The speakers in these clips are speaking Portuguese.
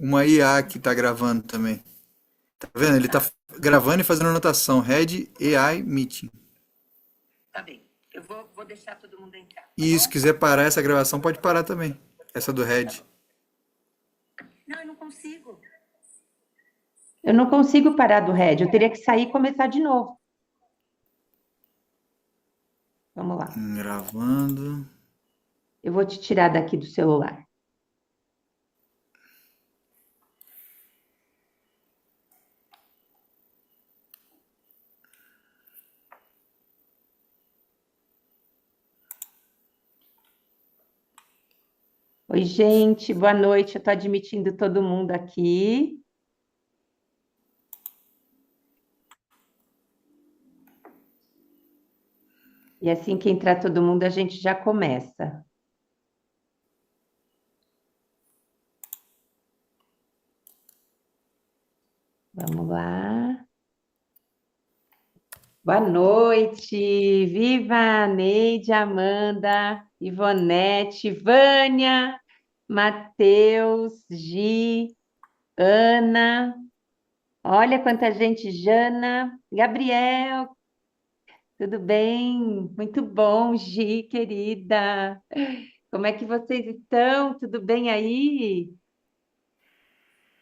uma IA que tá gravando também. Tá vendo? Ele tá gravando e fazendo anotação. Red AI Meeting. Tá bem. Eu vou deixar todo mundo entrar, tá E se bom? quiser parar essa gravação, pode parar também. Essa do Red. Tá bom. Não, eu não consigo. Eu não consigo parar do Red, eu teria que sair e começar de novo. Vamos lá. Gravando. Eu vou te tirar daqui do celular. Oi, gente, boa noite. Eu estou admitindo todo mundo aqui. E assim que entrar todo mundo, a gente já começa. Vamos lá. Boa noite. Viva Neide, Amanda, Ivonete, Vânia, Matheus, Gi, Ana. Olha quanta gente, Jana, Gabriel, tudo bem? Muito bom, Gi, querida. Como é que vocês estão? Tudo bem aí?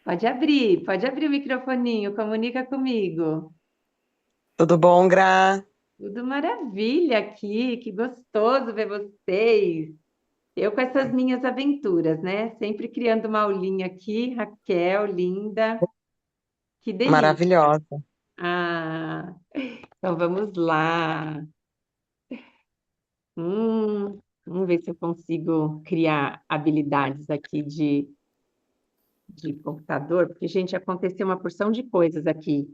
Pode abrir o microfoninho, comunica comigo. Tudo bom, Gra? Tudo maravilha aqui, que gostoso ver vocês. Eu com essas minhas aventuras, né? Sempre criando uma aulinha aqui, Raquel, linda, que delícia. Maravilhosa. Ah, então vamos lá. Vamos ver se eu consigo criar habilidades aqui de computador, porque, gente, aconteceu uma porção de coisas aqui.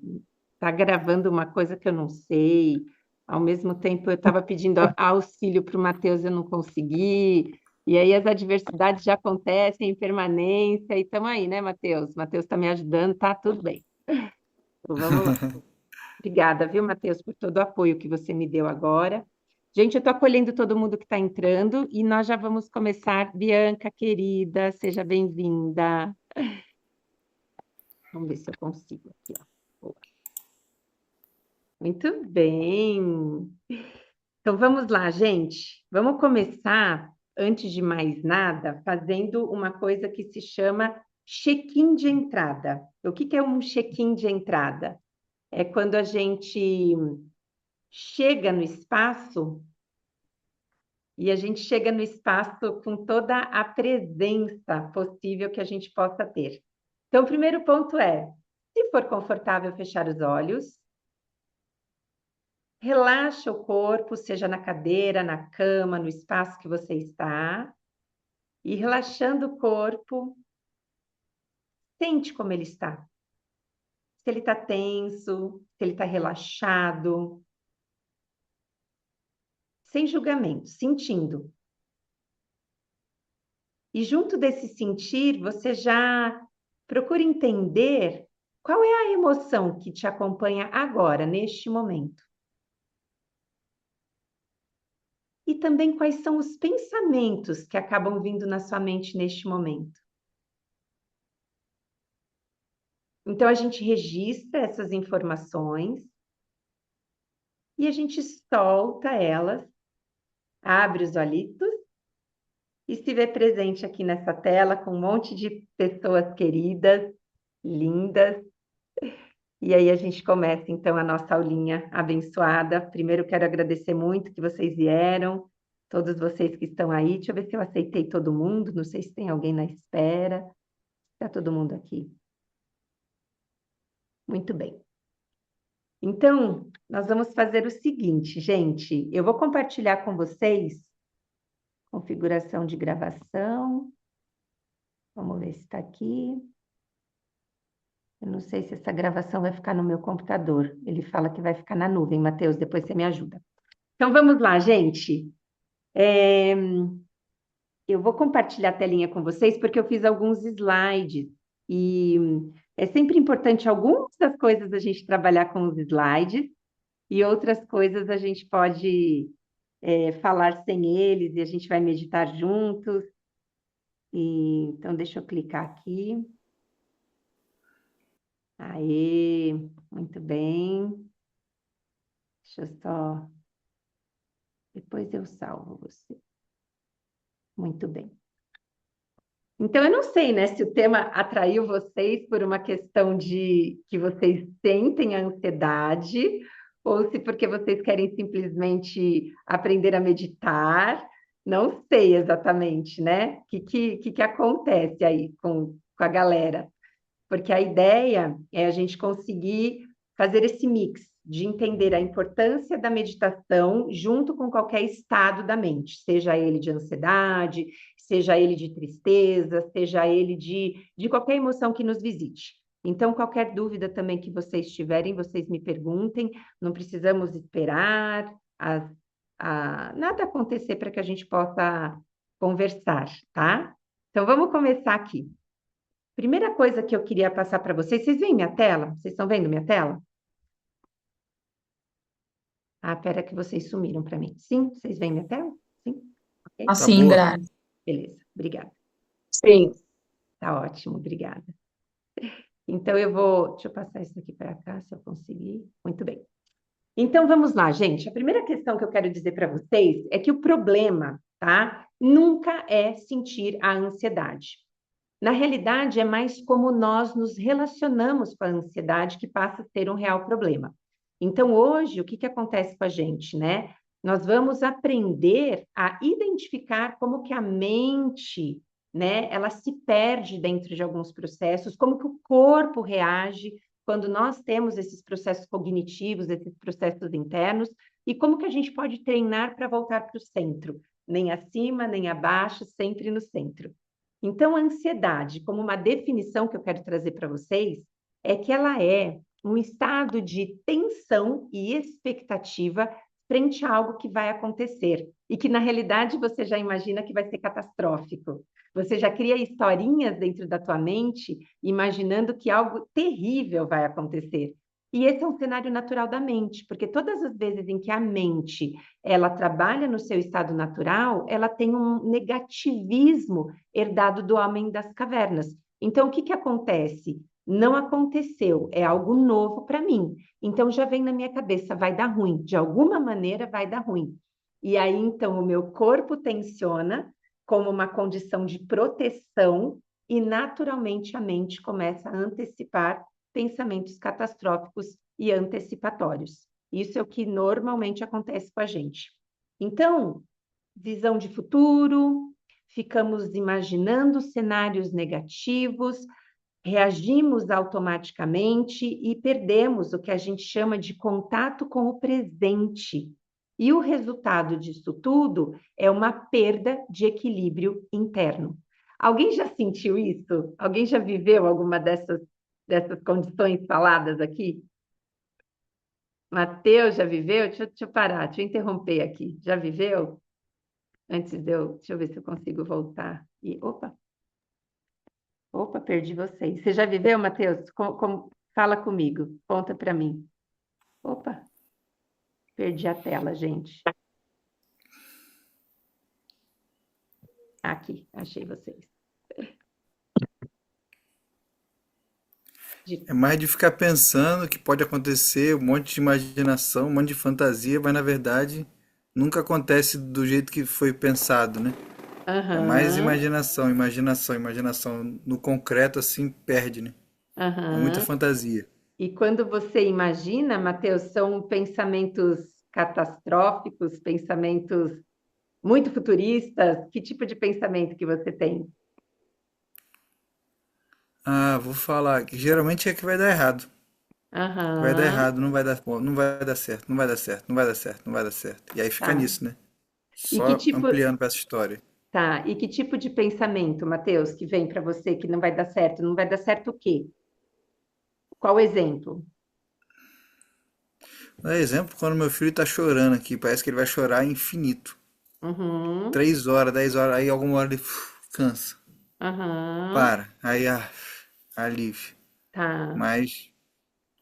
Tá gravando uma coisa que eu não sei. Ao mesmo tempo, eu estava pedindo auxílio para o Matheus, eu não consegui. E aí as adversidades já acontecem em permanência. E estamos aí, né, Matheus? Matheus está me ajudando, tá tudo bem. Então, vamos lá. Obrigada, viu, Matheus, por todo o apoio que você me deu agora. Gente, eu estou acolhendo todo mundo que está entrando e nós já vamos começar. Bianca, querida, seja bem-vinda. Vamos ver se eu consigo aqui, ó. Boa. Muito bem. Então vamos lá, gente. Vamos começar, antes de mais nada, fazendo uma coisa que se chama check-in de entrada. O que que é um check-in de entrada? É quando a gente chega no espaço e a gente chega no espaço com toda a presença possível que a gente possa ter. Então, o primeiro ponto é, se for confortável, fechar os olhos. Relaxa o corpo, seja na cadeira, na cama, no espaço que você está. E relaxando o corpo, sente como ele está. Se ele está tenso, se ele está relaxado, sem julgamento, sentindo. E junto desse sentir, você já procura entender qual é a emoção que te acompanha agora, neste momento. E também quais são os pensamentos que acabam vindo na sua mente neste momento. Então, a gente registra essas informações e a gente solta elas, abre os olhitos e se vê presente aqui nessa tela com um monte de pessoas queridas, lindas. E aí a gente começa, então, a nossa aulinha abençoada. Primeiro, quero agradecer muito que vocês vieram, todos vocês que estão aí. Deixa eu ver se eu aceitei todo mundo, não sei se tem alguém na espera. Está todo mundo aqui? Muito bem. Então, nós vamos fazer o seguinte, gente. Eu vou compartilhar com vocês configuração de gravação. Vamos ver se está aqui. Eu não sei se essa gravação vai ficar no meu computador. Ele fala que vai ficar na nuvem. Matheus, depois você me ajuda. Então, vamos lá, gente. Eu vou compartilhar a telinha com vocês porque eu fiz alguns slides. E é sempre importante algumas das coisas a gente trabalhar com os slides e outras coisas a gente pode falar sem eles e a gente vai meditar juntos. Então, deixa eu clicar aqui. Aí, muito bem. Deixa eu só. Depois eu salvo você. Muito bem. Então, eu não sei, né, se o tema atraiu vocês por uma questão de que vocês sentem a ansiedade, ou se porque vocês querem simplesmente aprender a meditar. Não sei exatamente, né? O que acontece aí com a galera? Porque a ideia é a gente conseguir fazer esse mix de entender a importância da meditação junto com qualquer estado da mente, seja ele de ansiedade, seja ele de tristeza, seja ele de qualquer emoção que nos visite. Então, qualquer dúvida também que vocês tiverem, vocês me perguntem, não precisamos esperar nada acontecer para que a gente possa conversar, tá? Então, vamos começar aqui. Primeira coisa que eu queria passar para vocês, vocês veem minha tela? Vocês estão vendo minha tela? Ah, pera que vocês sumiram para mim. Sim, vocês veem minha tela? Sim? Ok? Tá Assim, boa? Gra. Beleza, obrigada. Sim. Tá ótimo, obrigada. Então deixa eu passar isso aqui para cá, se eu conseguir. Muito bem. Então vamos lá, gente. A primeira questão que eu quero dizer para vocês é que o problema, tá? Nunca é sentir a ansiedade. Na realidade, é mais como nós nos relacionamos com a ansiedade que passa a ser um real problema. Então, hoje, o que acontece com a gente, né? Nós vamos aprender a identificar como que a mente, né, ela se perde dentro de alguns processos, como que o corpo reage quando nós temos esses processos cognitivos, esses processos internos, e como que a gente pode treinar para voltar para o centro, nem acima, nem abaixo, sempre no centro. Então, a ansiedade, como uma definição que eu quero trazer para vocês, é que ela é um estado de tensão e expectativa frente a algo que vai acontecer e que, na realidade, você já imagina que vai ser catastrófico. Você já cria historinhas dentro da tua mente, imaginando que algo terrível vai acontecer. E esse é um cenário natural da mente, porque todas as vezes em que a mente ela trabalha no seu estado natural, ela tem um negativismo herdado do homem das cavernas. Então, o que acontece? Não aconteceu, é algo novo para mim. Então, já vem na minha cabeça, vai dar ruim. De alguma maneira, vai dar ruim. E aí, então, o meu corpo tensiona como uma condição de proteção e, naturalmente, a mente começa a antecipar pensamentos catastróficos e antecipatórios. Isso é o que normalmente acontece com a gente. Então, visão de futuro, ficamos imaginando cenários negativos, reagimos automaticamente e perdemos o que a gente chama de contato com o presente. E o resultado disso tudo é uma perda de equilíbrio interno. Alguém já sentiu isso? Alguém já viveu alguma dessas condições faladas aqui? Mateus, já viveu? Deixa eu parar, deixa eu interromper aqui. Já viveu? Deixa eu ver se eu consigo voltar. Opa, perdi vocês. Você já viveu, Mateus? Fala comigo, conta para mim. Opa, perdi a tela, gente. Aqui, achei vocês. É mais de ficar pensando que pode acontecer, um monte de imaginação, um monte de fantasia, mas na verdade nunca acontece do jeito que foi pensado, né? É mais Aham, imaginação, imaginação, imaginação. No concreto, assim, perde, né? É muita aham. fantasia. E quando você imagina, Mateus, são pensamentos catastróficos, pensamentos muito futuristas? Que tipo de pensamento que você tem? Ah, vou falar que geralmente é que vai dar errado. Vai dar Aham. errado, não vai dar, não vai dar certo, não vai dar certo, não vai dar certo, não vai dar certo. E aí fica Tá. nisso, né? E que Só tipo, ampliando para essa história. tá. E que tipo de pensamento, Mateus, que vem para você que não vai dar certo? Não vai dar certo o quê? Qual o exemplo? Por exemplo, quando meu filho tá chorando aqui, parece que ele vai chorar infinito. Uhum, 3 horas, 10 horas, aí alguma hora ele cansa. aham, Para. Aí, alívio. tá. Mas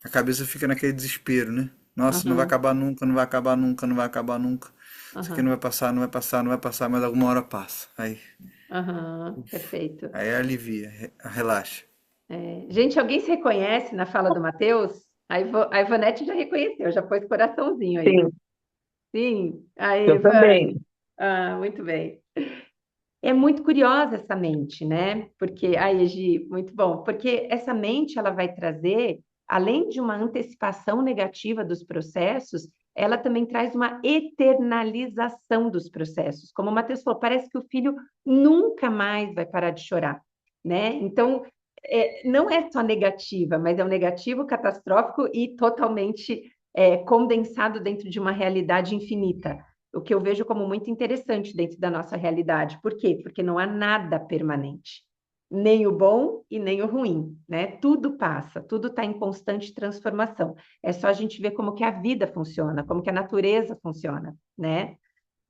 a cabeça fica naquele desespero, né? Nossa, não vai Aham, acabar nunca, não vai acabar nunca, não vai acabar nunca. Isso aqui não aham, vai passar, não vai passar, não vai passar, mas alguma hora passa. Aí, aham, perfeito. aí alivia, relaxa. Gente, alguém se reconhece na fala do Matheus? A Ivonete já reconheceu, já pôs coraçãozinho aí. Sim, Sim, aí, eu também. Ivane. Ah, muito bem. É muito curiosa essa mente, né? Porque, aí, Gi, muito bom, porque essa mente ela vai trazer, além de uma antecipação negativa dos processos, ela também traz uma eternalização dos processos. Como o Matheus falou, parece que o filho nunca mais vai parar de chorar, né? Então, não é só negativa, mas é um negativo catastrófico e totalmente condensado dentro de uma realidade infinita, o que eu vejo como muito interessante dentro da nossa realidade. Por quê? Porque não há nada permanente, nem o bom e nem o ruim, né? Tudo passa, tudo está em constante transformação. É só a gente ver como que a vida funciona, como que a natureza funciona, né?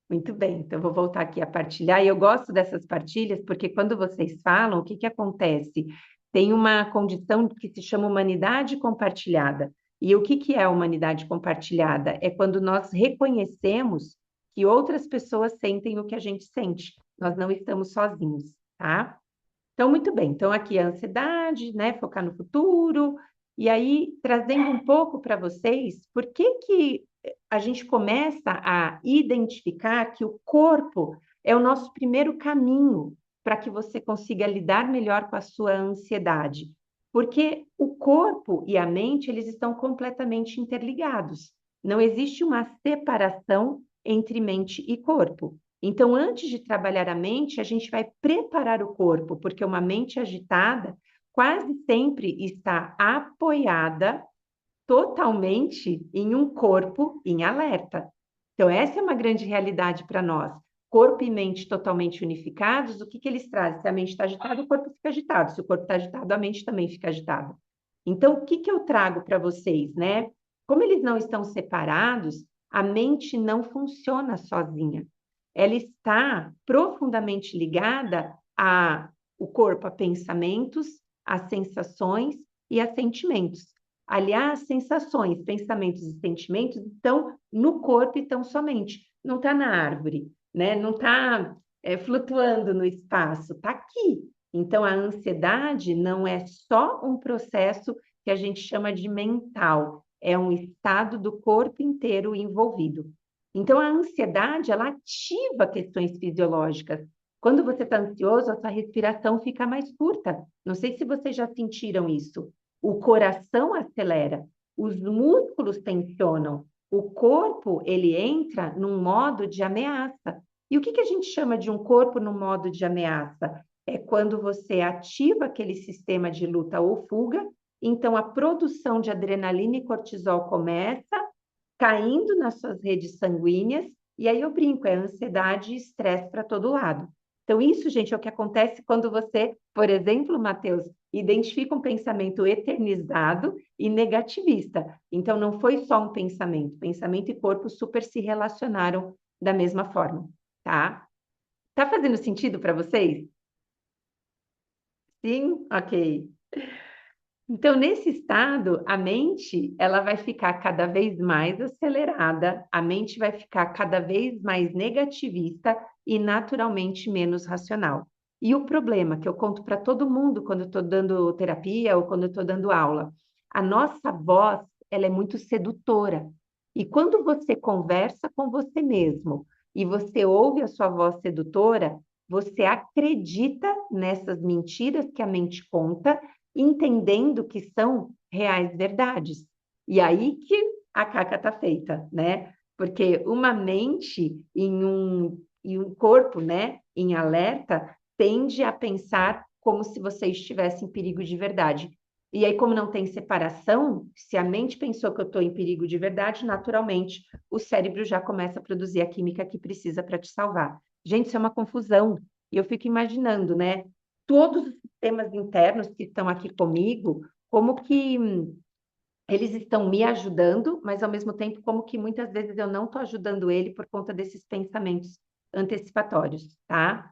Muito bem, então eu vou voltar aqui a partilhar. E eu gosto dessas partilhas porque quando vocês falam, o que que acontece? Tem uma condição que se chama humanidade compartilhada. E o que que é a humanidade compartilhada? É quando nós reconhecemos que outras pessoas sentem o que a gente sente. Nós não estamos sozinhos, tá? Então, muito bem. Então, aqui a ansiedade, né? Focar no futuro. E aí, trazendo um pouco para vocês, por que que a gente começa a identificar que o corpo é o nosso primeiro caminho para que você consiga lidar melhor com a sua ansiedade? Porque o corpo e a mente, eles estão completamente interligados. Não existe uma separação entre mente e corpo. Então, antes de trabalhar a mente, a gente vai preparar o corpo, porque uma mente agitada quase sempre está apoiada totalmente em um corpo em alerta. Então, essa é uma grande realidade para nós. Corpo e mente totalmente unificados, o que que eles trazem? Se a mente está agitada, o corpo fica agitado. Se o corpo está agitado, a mente também fica agitada. Então, o que que eu trago para vocês, né? Como eles não estão separados, a mente não funciona sozinha. Ela está profundamente ligada ao corpo, a pensamentos, a sensações e a sentimentos. Aliás, sensações, pensamentos e sentimentos estão no corpo e estão somente. Não está na árvore, né? Não está flutuando no espaço, está aqui. Então, a ansiedade não é só um processo que a gente chama de mental, é um estado do corpo inteiro envolvido. Então, a ansiedade, ela ativa questões fisiológicas. Quando você está ansioso, a sua respiração fica mais curta. Não sei se vocês já sentiram isso. O coração acelera, os músculos tensionam, o corpo ele entra num modo de ameaça. E o que que a gente chama de um corpo no modo de ameaça? É quando você ativa aquele sistema de luta ou fuga, então a produção de adrenalina e cortisol começa caindo nas suas redes sanguíneas, e aí eu brinco, é ansiedade e estresse para todo lado. Então, isso, gente, é o que acontece quando você, por exemplo, Matheus, identifica um pensamento eternizado e negativista. Então, não foi só um pensamento, pensamento e corpo super se relacionaram da mesma forma, tá? Tá fazendo sentido para vocês? Sim? Ok. Então, nesse estado, a mente ela vai ficar cada vez mais acelerada, a mente vai ficar cada vez mais negativista e naturalmente menos racional. E o problema que eu conto para todo mundo quando eu estou dando terapia ou quando eu estou dando aula, a nossa voz ela é muito sedutora. E quando você conversa com você mesmo e você ouve a sua voz sedutora, você acredita nessas mentiras que a mente conta entendendo que são reais verdades. E aí que a caca está feita, né? Porque uma mente em um corpo, né, em alerta, tende a pensar como se você estivesse em perigo de verdade. E aí, como não tem separação, se a mente pensou que eu estou em perigo de verdade, naturalmente o cérebro já começa a produzir a química que precisa para te salvar. Gente, isso é uma confusão. E eu fico imaginando, né? Todos os sistemas internos que estão aqui comigo, como que eles estão me ajudando, mas ao mesmo tempo como que muitas vezes eu não estou ajudando ele por conta desses pensamentos antecipatórios, tá?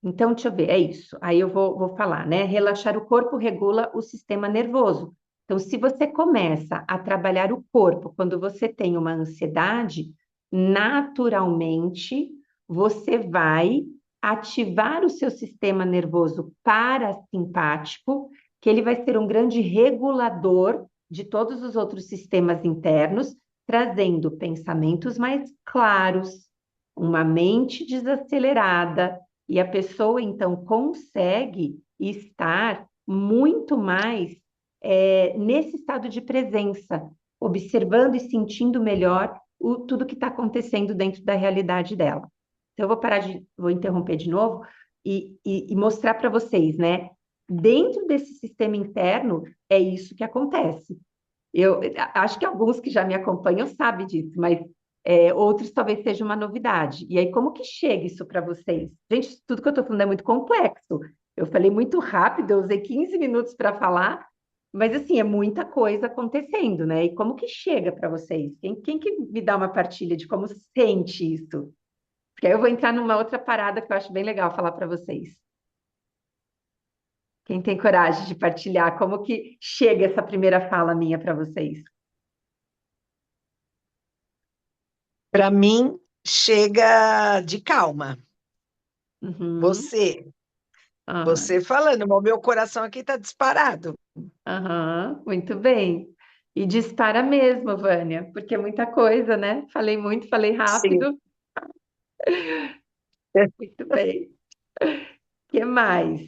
Então, deixa eu ver, é isso. Aí eu vou falar, né? Relaxar o corpo regula o sistema nervoso. Então, se você começa a trabalhar o corpo quando você tem uma ansiedade, naturalmente você vai ativar o seu sistema nervoso parasimpático, que ele vai ser um grande regulador de todos os outros sistemas internos, trazendo pensamentos mais claros, uma mente desacelerada, e a pessoa então consegue estar muito mais nesse estado de presença, observando e sentindo melhor tudo que está acontecendo dentro da realidade dela. Então, eu vou interromper de novo e mostrar para vocês, né? Dentro desse sistema interno, é isso que acontece. Eu acho que alguns que já me acompanham sabem disso, mas outros talvez seja uma novidade. E aí, como que chega isso para vocês? Gente, tudo que eu estou falando é muito complexo. Eu falei muito rápido, eu usei 15 minutos para falar, mas assim, é muita coisa acontecendo, né? E como que chega para vocês? Quem que me dá uma partilha de como sente isso? Porque aí eu vou entrar numa outra parada que eu acho bem legal falar para vocês. Quem tem coragem de partilhar como que chega essa primeira fala minha para vocês? Para mim, chega de calma. Uhum. Você, Ah, você falando, mas o meu coração aqui está disparado. aham, muito bem. E dispara mesmo, Vânia, porque é muita coisa, né? Falei muito, falei Sim. rápido. Muito bem. O que mais?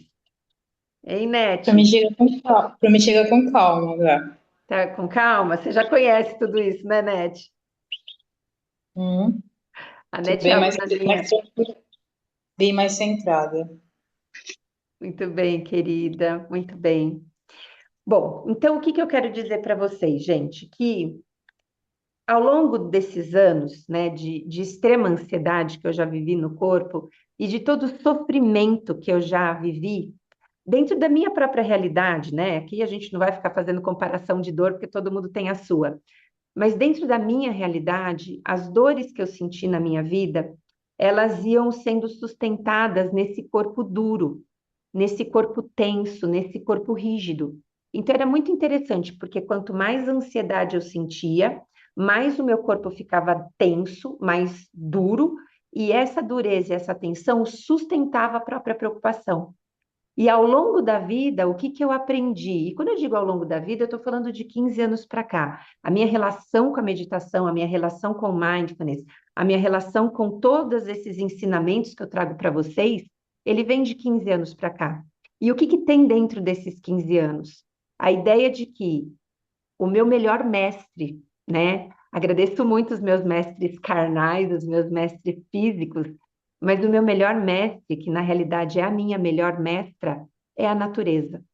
Hein, Nete? Pra mim chega com calma agora. Tá com calma? Você já conhece tudo isso, né, Nete? Hum, A tô Nete é alunazinha. bem mais centrada. Muito bem, querida, muito bem. Bom, então o que que eu quero dizer para vocês, gente? Que ao longo desses anos, né, de extrema ansiedade que eu já vivi no corpo e de todo o sofrimento que eu já vivi, dentro da minha própria realidade, né? Aqui a gente não vai ficar fazendo comparação de dor, porque todo mundo tem a sua. Mas dentro da minha realidade, as dores que eu senti na minha vida, elas iam sendo sustentadas nesse corpo duro, nesse corpo tenso, nesse corpo rígido. Então era muito interessante, porque quanto mais ansiedade eu sentia, mais o meu corpo ficava tenso, mais duro, e essa dureza e essa tensão sustentava a própria preocupação. E ao longo da vida, o que que eu aprendi? E quando eu digo ao longo da vida, eu estou falando de 15 anos para cá. A minha relação com a meditação, a minha relação com o mindfulness, a minha relação com todos esses ensinamentos que eu trago para vocês, ele vem de 15 anos para cá. E o que que tem dentro desses 15 anos? A ideia de que o meu melhor mestre, né? Agradeço muito os meus mestres carnais, os meus mestres físicos, mas o meu melhor mestre, que na realidade é a minha melhor mestra, é a natureza.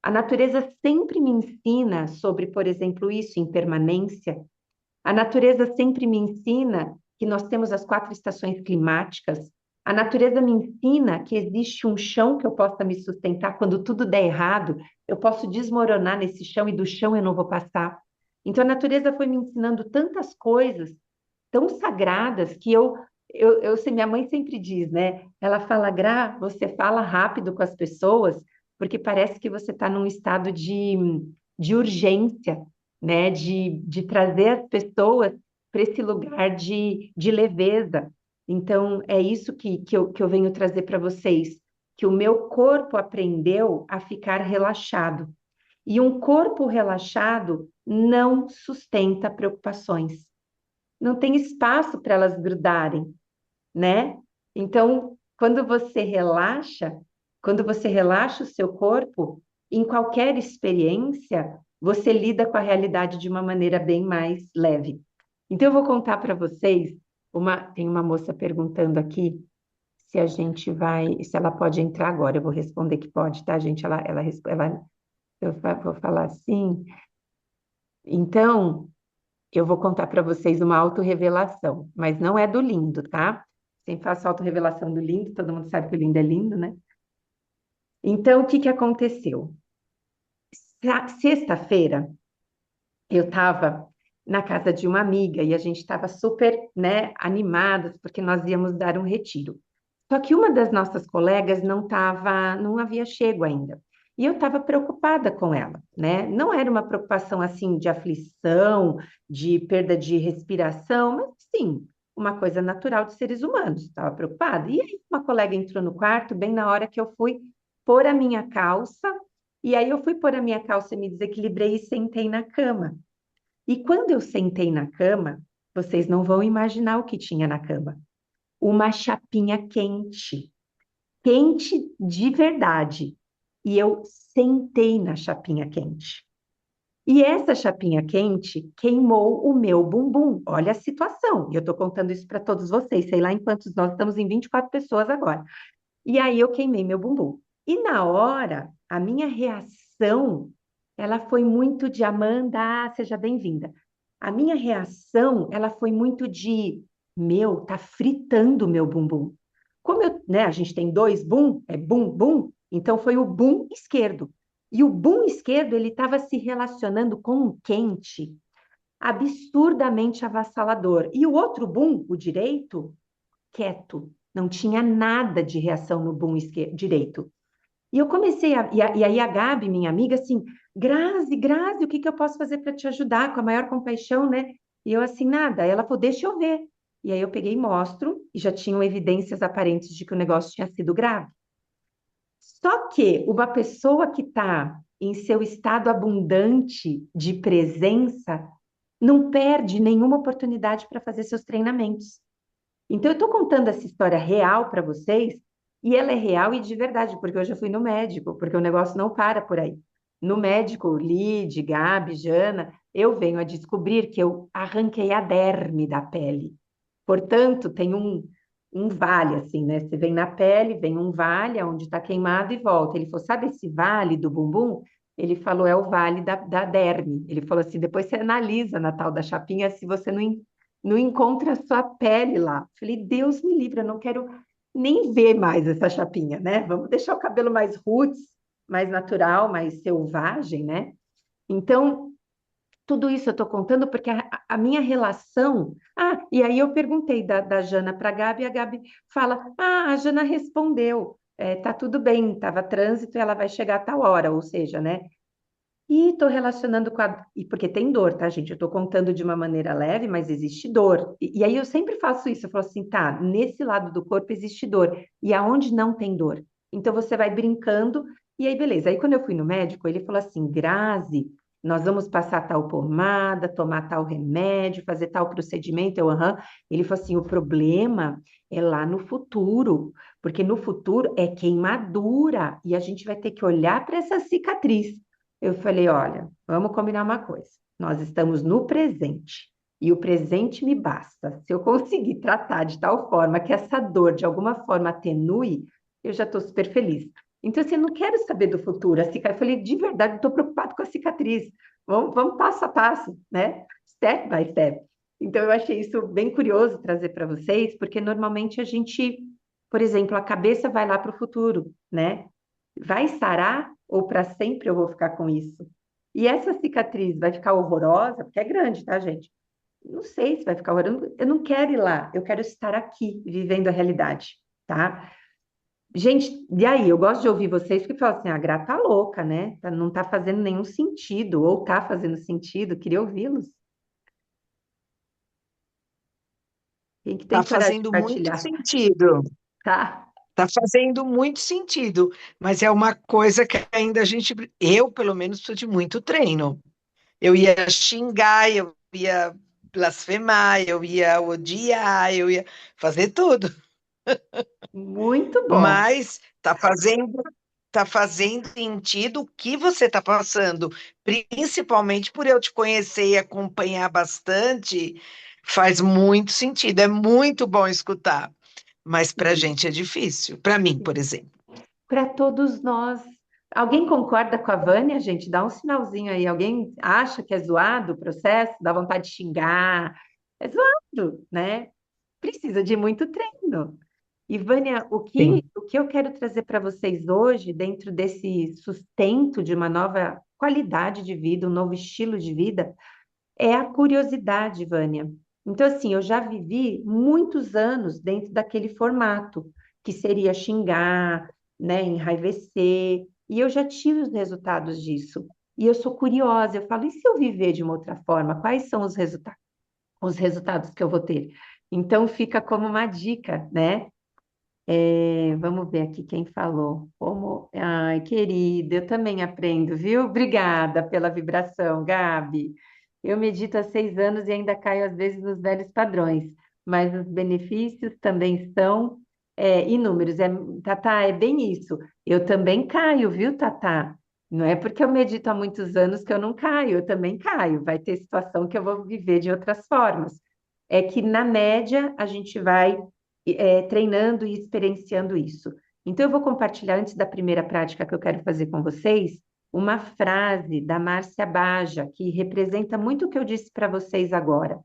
A natureza sempre me ensina sobre, por exemplo, isso, impermanência. A natureza sempre me ensina que nós temos as 4 estações climáticas. A natureza me ensina que existe um chão que eu possa me sustentar quando tudo der errado. Eu posso desmoronar nesse chão e do chão eu não vou passar. Então a natureza foi me ensinando tantas coisas tão sagradas que sei, minha mãe sempre diz, né? Ela fala, Gra, você fala rápido com as pessoas porque parece que você está num estado de urgência, né? De trazer as pessoas para esse lugar de leveza. Então, é isso que eu venho trazer para vocês, que o meu corpo aprendeu a ficar relaxado. E um corpo relaxado não sustenta preocupações. Não tem espaço para elas grudarem, né? Então, quando você relaxa o seu corpo, em qualquer experiência, você lida com a realidade de uma maneira bem mais leve. Então, eu vou contar para vocês, tem uma moça perguntando aqui se a gente vai, se ela pode entrar agora. Eu vou responder que pode, tá, gente? Vou falar assim. Então, eu vou contar para vocês uma autorrevelação, mas não é do lindo, tá? Sem faço autorrevelação do lindo, todo mundo sabe que o lindo é lindo, né? Então, o que que aconteceu? Sexta-feira, eu estava na casa de uma amiga e a gente estava super, né, animadas porque nós íamos dar um retiro. Só que uma das nossas colegas não havia chego ainda. E eu estava preocupada com ela, né? Não era uma preocupação assim de aflição, de perda de respiração, mas sim, uma coisa natural de seres humanos. Estava preocupada. E aí uma colega entrou no quarto bem na hora que eu fui pôr a minha calça E aí eu fui pôr a minha calça e me desequilibrei e sentei na cama. E quando eu sentei na cama, vocês não vão imaginar o que tinha na cama. Uma chapinha quente, quente de verdade. E eu sentei na chapinha quente. E essa chapinha quente queimou o meu bumbum. Olha a situação. E eu estou contando isso para todos vocês. Sei lá em quantos nós estamos em 24 pessoas agora. E aí eu queimei meu bumbum. E na hora, a minha reação, ela foi muito de Amanda, seja bem-vinda. A minha reação, ela foi muito de, meu, tá fritando o meu bumbum. Como eu, né, a gente tem dois bum, é bum, bum, então foi o bum esquerdo. E o bum esquerdo, ele estava se relacionando com um quente absurdamente avassalador. E o outro bum, o direito, quieto, não tinha nada de reação no boom direito. E eu comecei e aí a Gabi, minha amiga, assim, Grazi, Grazi, o que que eu posso fazer para te ajudar? Com a maior compaixão, né? E eu assim, nada. Ela falou, deixa eu ver. E aí eu peguei e mostro, e já tinham evidências aparentes de que o negócio tinha sido grave. Só que uma pessoa que está em seu estado abundante de presença não perde nenhuma oportunidade para fazer seus treinamentos. Então, eu estou contando essa história real para vocês, e ela é real e de verdade, porque eu já fui no médico, porque o negócio não para por aí. No médico, Lid, Gabi, Jana, eu venho a descobrir que eu arranquei a derme da pele. Portanto, tem um vale, assim, né? Você vem na pele, vem um vale onde está queimado e volta. Ele falou, sabe esse vale do bumbum? Ele falou, é o vale da derme. Ele falou assim, depois você analisa na tal da chapinha se você não encontra a sua pele lá. Falei, Deus me livre, eu não quero nem ver mais essa chapinha, né? Vamos deixar o cabelo mais roots, mais natural, mais selvagem, né? Então, tudo isso eu estou contando porque a minha relação. Ah, e aí eu perguntei da Jana para a Gabi, e a Gabi fala: Ah, a Jana respondeu, tá tudo bem, estava trânsito e ela vai chegar a tal hora, ou seja, né? E estou relacionando com a. E porque tem dor, tá, gente? Eu estou contando de uma maneira leve, mas existe dor. E aí eu sempre faço isso, eu falo assim, tá, nesse lado do corpo existe dor. E aonde não tem dor? Então você vai brincando, e aí beleza. Aí quando eu fui no médico, ele falou assim, Grazi, nós vamos passar tal pomada, tomar tal remédio, fazer tal procedimento. Eu, aham. Ele falou assim, o problema é lá no futuro, porque no futuro é queimadura, e a gente vai ter que olhar para essa cicatriz. Eu falei, olha, vamos combinar uma coisa. Nós estamos no presente e o presente me basta. Se eu conseguir tratar de tal forma que essa dor de alguma forma atenue, eu já estou super feliz. Então, assim, eu não quero saber do futuro. A cicatriz, eu falei, de verdade, estou preocupado com a cicatriz. Vamos passo a passo, né? Step by step. Então, eu achei isso bem curioso trazer para vocês, porque normalmente a gente, por exemplo, a cabeça vai lá para o futuro, né? Vai sarar ou para sempre eu vou ficar com isso? E essa cicatriz vai ficar horrorosa, porque é grande, tá, gente? Não sei se vai ficar horrorosa. Eu não quero ir lá, eu quero estar aqui, vivendo a realidade, tá? Gente, e aí? Eu gosto de ouvir vocês que falam assim, a Gra tá louca, né? Não tá fazendo nenhum sentido, ou tá fazendo sentido, queria ouvi-los. Quem que tem Está coragem de fazendo muito partilhar, sentido. tá? Está fazendo muito sentido, mas é uma coisa que ainda a gente, eu pelo menos preciso de muito treino. Eu ia xingar, eu ia blasfemar, eu ia odiar, eu ia fazer tudo, Muito bom. mas tá fazendo sentido o que você está passando, principalmente por eu te conhecer e acompanhar bastante, faz muito sentido, é muito bom escutar, mas para a gente é difícil, para mim, por exemplo. Para todos nós. Alguém concorda com a Vânia, gente? Dá um sinalzinho aí. Alguém acha que é zoado o processo? Dá vontade de xingar? É zoado, né? Precisa de muito treino. E, Vânia, Sim. o que eu quero trazer para vocês hoje, dentro desse sustento de uma nova qualidade de vida, um novo estilo de vida, é a curiosidade, Vânia. Então, assim, eu já vivi muitos anos dentro daquele formato, que seria xingar, né, enraivecer, e eu já tive os resultados disso. E eu sou curiosa, eu falo, e se eu viver de uma outra forma, quais são os resultados que eu vou ter? Então, fica como uma dica, né? Vamos ver aqui quem falou. Ai, querida, eu também aprendo, viu? Obrigada pela vibração, Gabi. Eu medito há 6 anos e ainda caio às vezes nos velhos padrões, mas os benefícios também são inúmeros. Tatá, é bem isso. Eu também caio, viu, Tatá? Não é porque eu medito há muitos anos que eu não caio, eu também caio. Vai ter situação que eu vou viver de outras formas. É que, na média, a gente vai treinando e experienciando isso. Então, eu vou compartilhar, antes da primeira prática que eu quero fazer com vocês, uma frase da Márcia Baja, que representa muito o que eu disse para vocês agora,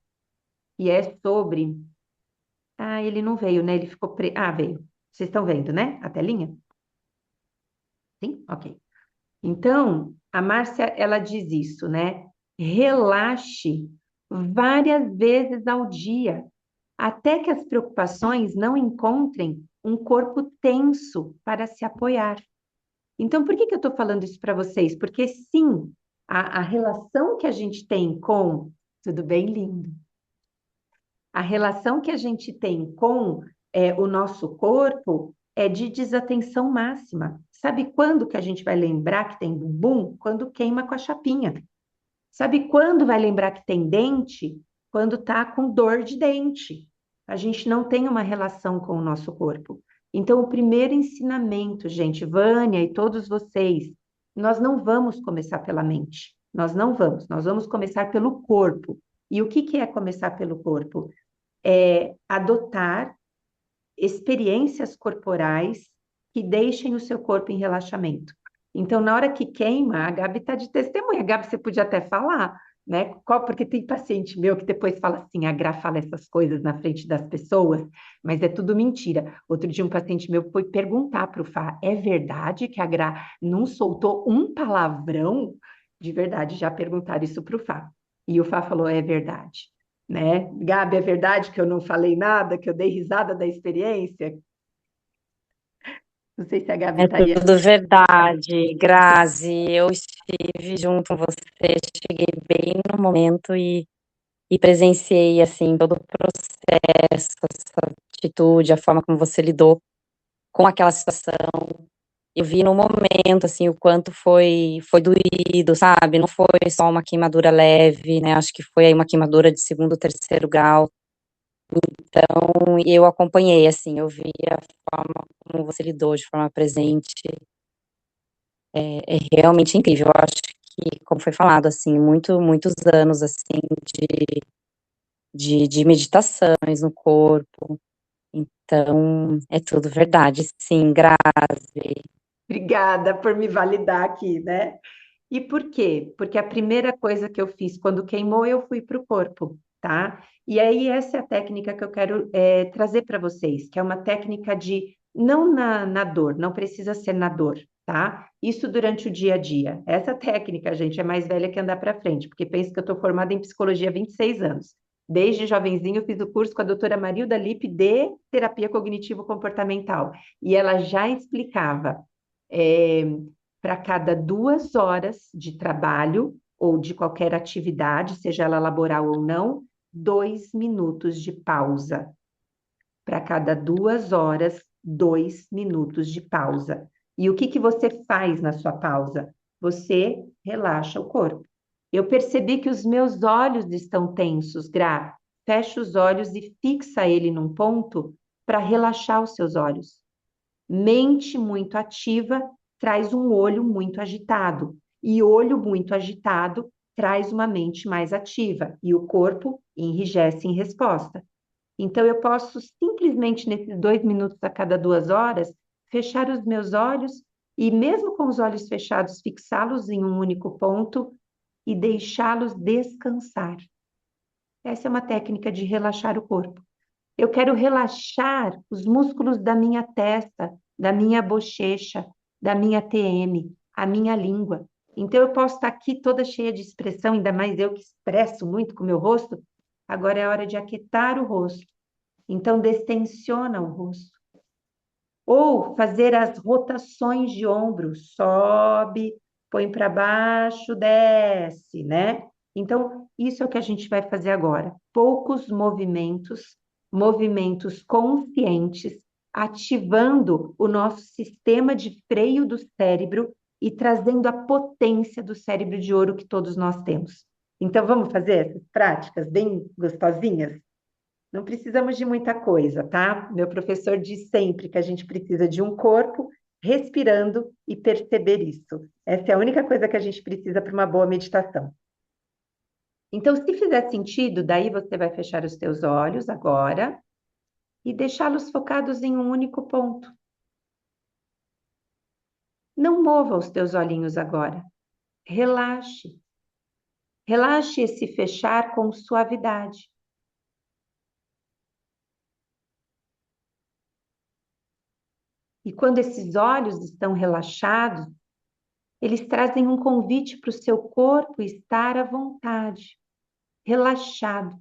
e é sobre. Ah, ele não veio, né? Ele ficou. Ah, veio. Vocês estão vendo, né? A telinha? Sim? Ok. Então, a Márcia, ela diz isso, né? Relaxe várias vezes ao dia, até que as preocupações não encontrem um corpo tenso para se apoiar. Então, por que que eu estou falando isso para vocês? Porque, sim, a relação que a gente tem com. Tudo bem, lindo? A relação que a gente tem com o nosso corpo é de desatenção máxima. Sabe quando que a gente vai lembrar que tem bumbum? Quando queima com a chapinha. Sabe quando vai lembrar que tem dente? Quando tá com dor de dente. A gente não tem uma relação com o nosso corpo. Então, o primeiro ensinamento, gente, Vânia e todos vocês, nós não vamos começar pela mente. Nós vamos começar pelo corpo. E o que que é começar pelo corpo? É adotar experiências corporais que deixem o seu corpo em relaxamento. Então, na hora que queima, a Gabi está de testemunha. Gabi, você podia até falar, né? Porque tem paciente meu que depois fala assim, a Gra fala essas coisas na frente das pessoas, mas é tudo mentira. Outro dia um paciente meu foi perguntar para o Fá, é verdade que a Gra não soltou um palavrão? De verdade, já perguntaram isso para o Fá. E o Fá falou, é verdade. Né? Gabi, é verdade que eu não falei nada, que eu dei risada da experiência? Não sei se a Gabi É está aí. tudo verdade, Grazi. Eu estive junto com você, cheguei bem no momento e presenciei assim todo o processo, essa atitude, a forma como você lidou com aquela situação. Eu vi no momento assim o quanto foi doído, sabe? Não foi só uma queimadura leve, né? Acho que foi aí uma queimadura de segundo, terceiro grau. Então, eu acompanhei, assim, eu vi a forma como você lidou de forma presente, é realmente incrível. Eu acho que, como foi falado, assim, muitos anos, assim, de meditações no corpo. Então, é tudo verdade, sim, Grazi. Obrigada por me validar aqui, né? E por quê? Porque a primeira coisa que eu fiz quando queimou, eu fui para o corpo, tá? E aí, essa é a técnica que eu quero trazer para vocês, que é uma técnica de não na dor, não precisa ser na dor, tá? Isso durante o dia a dia. Essa técnica, gente, é mais velha que andar para frente, porque penso que eu estou formada em psicologia há 26 anos. Desde jovenzinho, eu fiz o curso com a doutora Marilda Lippe de terapia cognitivo-comportamental. E ela já explicava. É, para cada 2 horas de trabalho ou de qualquer atividade, seja ela laboral ou não, 2 minutos de pausa. Para cada 2 horas, 2 minutos de pausa. E o que que você faz na sua pausa? Você relaxa o corpo. Eu percebi que os meus olhos estão tensos, Gra. Fecha os olhos e fixa ele num ponto para relaxar os seus olhos. Mente muito ativa traz um olho muito agitado, e olho muito agitado traz uma mente mais ativa, e o corpo enrijece em resposta. Então, eu posso simplesmente, nesses 2 minutos a cada 2 horas, fechar os meus olhos e, mesmo com os olhos fechados, fixá-los em um único ponto e deixá-los descansar. Essa é uma técnica de relaxar o corpo. Eu quero relaxar os músculos da minha testa, da minha bochecha, da minha TM, a minha língua. Então, eu posso estar aqui toda cheia de expressão, ainda mais eu que expresso muito com o meu rosto. Agora é hora de aquietar o rosto. Então, destensiona o rosto. Ou fazer as rotações de ombro. Sobe, põe para baixo, desce, né? Então, isso é o que a gente vai fazer agora. Poucos movimentos conscientes, ativando o nosso sistema de freio do cérebro e trazendo a potência do cérebro de ouro que todos nós temos. Então, vamos fazer essas práticas bem gostosinhas? Não precisamos de muita coisa, tá? Meu professor diz sempre que a gente precisa de um corpo respirando e perceber isso. Essa é a única coisa que a gente precisa para uma boa meditação. Então, se fizer sentido, daí você vai fechar os teus olhos agora e deixá-los focados em um único ponto. Não mova os teus olhinhos agora. Relaxe. Relaxe esse fechar com suavidade. E quando esses olhos estão relaxados, eles trazem um convite para o seu corpo estar à vontade, relaxado.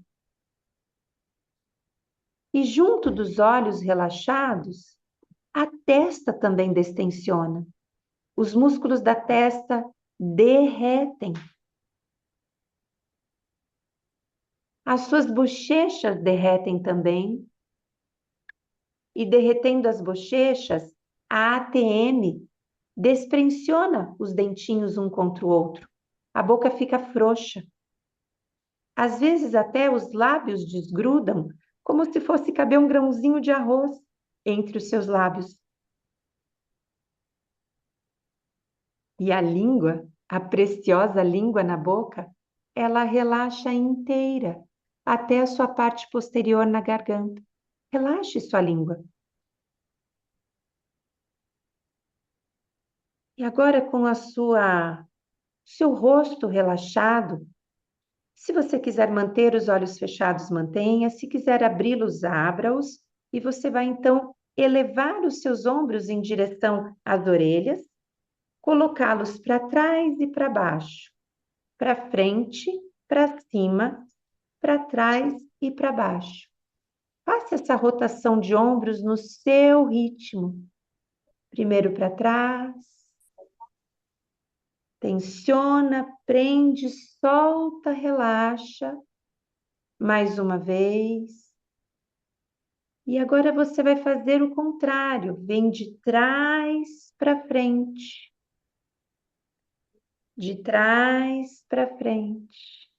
E junto dos olhos relaxados, a testa também destensiona. Os músculos da testa derretem. As suas bochechas derretem também. E derretendo as bochechas, a ATM desprensiona os dentinhos um contra o outro. A boca fica frouxa. Às vezes até os lábios desgrudam, como se fosse caber um grãozinho de arroz entre os seus lábios. E a língua, a preciosa língua na boca, ela relaxa inteira, até a sua parte posterior na garganta. Relaxe sua língua. E agora com seu rosto relaxado, se você quiser manter os olhos fechados, mantenha. Se quiser abri-los, abra-os. E você vai então elevar os seus ombros em direção às orelhas, colocá-los para trás e para baixo, para frente, para cima, para trás e para baixo. Faça essa rotação de ombros no seu ritmo. Primeiro para trás. Tensiona, prende, solta, relaxa. Mais uma vez. E agora você vai fazer o contrário. Vem de trás para frente. De trás para frente.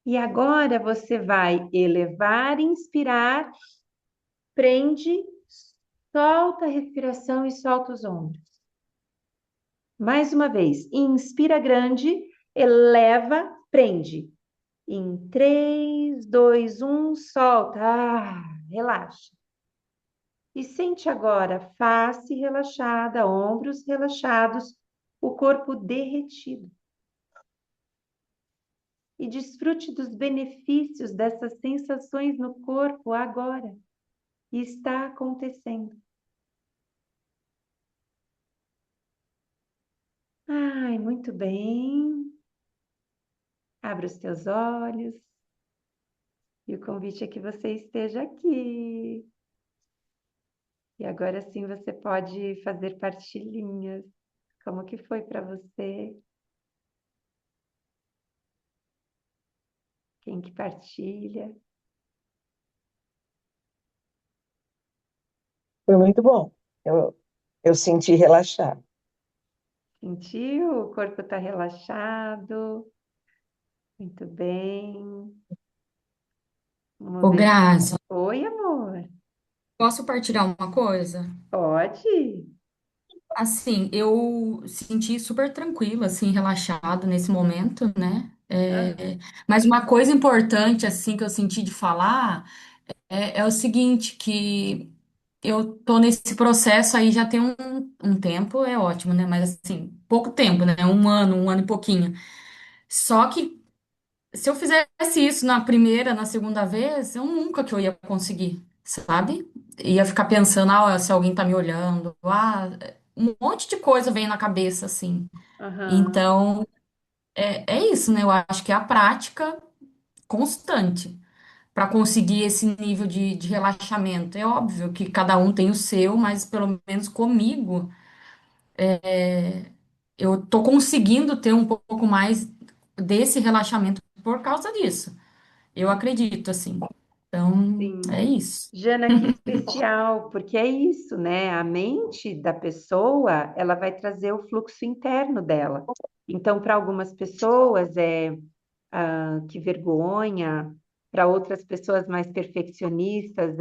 E agora você vai elevar, inspirar, prende, solta a respiração e solta os ombros. Mais uma vez, inspira grande, eleva, prende. Em 3, 2, 1, solta. Relaxa. E sente agora face relaxada, ombros relaxados, o corpo derretido. E desfrute dos benefícios dessas sensações no corpo agora. E está acontecendo. Ai, muito bem. Abra os teus olhos. E o convite é que você esteja aqui. E agora sim você pode fazer partilhinhas. Como que foi para você? Quem que partilha? Foi muito bom. Eu senti relaxado. Sentiu? O corpo está relaxado. Muito bem. Vamos Ô, ver. Grazi, Oi, amor. posso partilhar uma coisa? Pode? Assim, eu senti super tranquila, assim, relaxado nesse momento, né? Ah, Mas uma coisa importante, assim, que eu senti de falar é o seguinte, que eu tô nesse processo aí já tem um tempo, é ótimo, né? Mas, assim, pouco tempo, né? Um ano e pouquinho. Só que se eu fizesse isso na primeira, na segunda vez, eu nunca que eu ia conseguir, sabe? Ia ficar pensando, se alguém tá me olhando, um monte de coisa vem na cabeça, assim. aham. Então, é isso, né? Eu acho que é a prática constante para conseguir esse nível de relaxamento. É óbvio que cada um tem o seu, mas pelo menos comigo, eu tô conseguindo ter um pouco mais desse relaxamento por causa disso. Eu acredito, assim. Então, é Sim. isso. Jana, que especial, porque é isso, né? A mente da pessoa, ela vai trazer o fluxo interno dela. Então, para algumas pessoas que vergonha, para outras pessoas mais perfeccionistas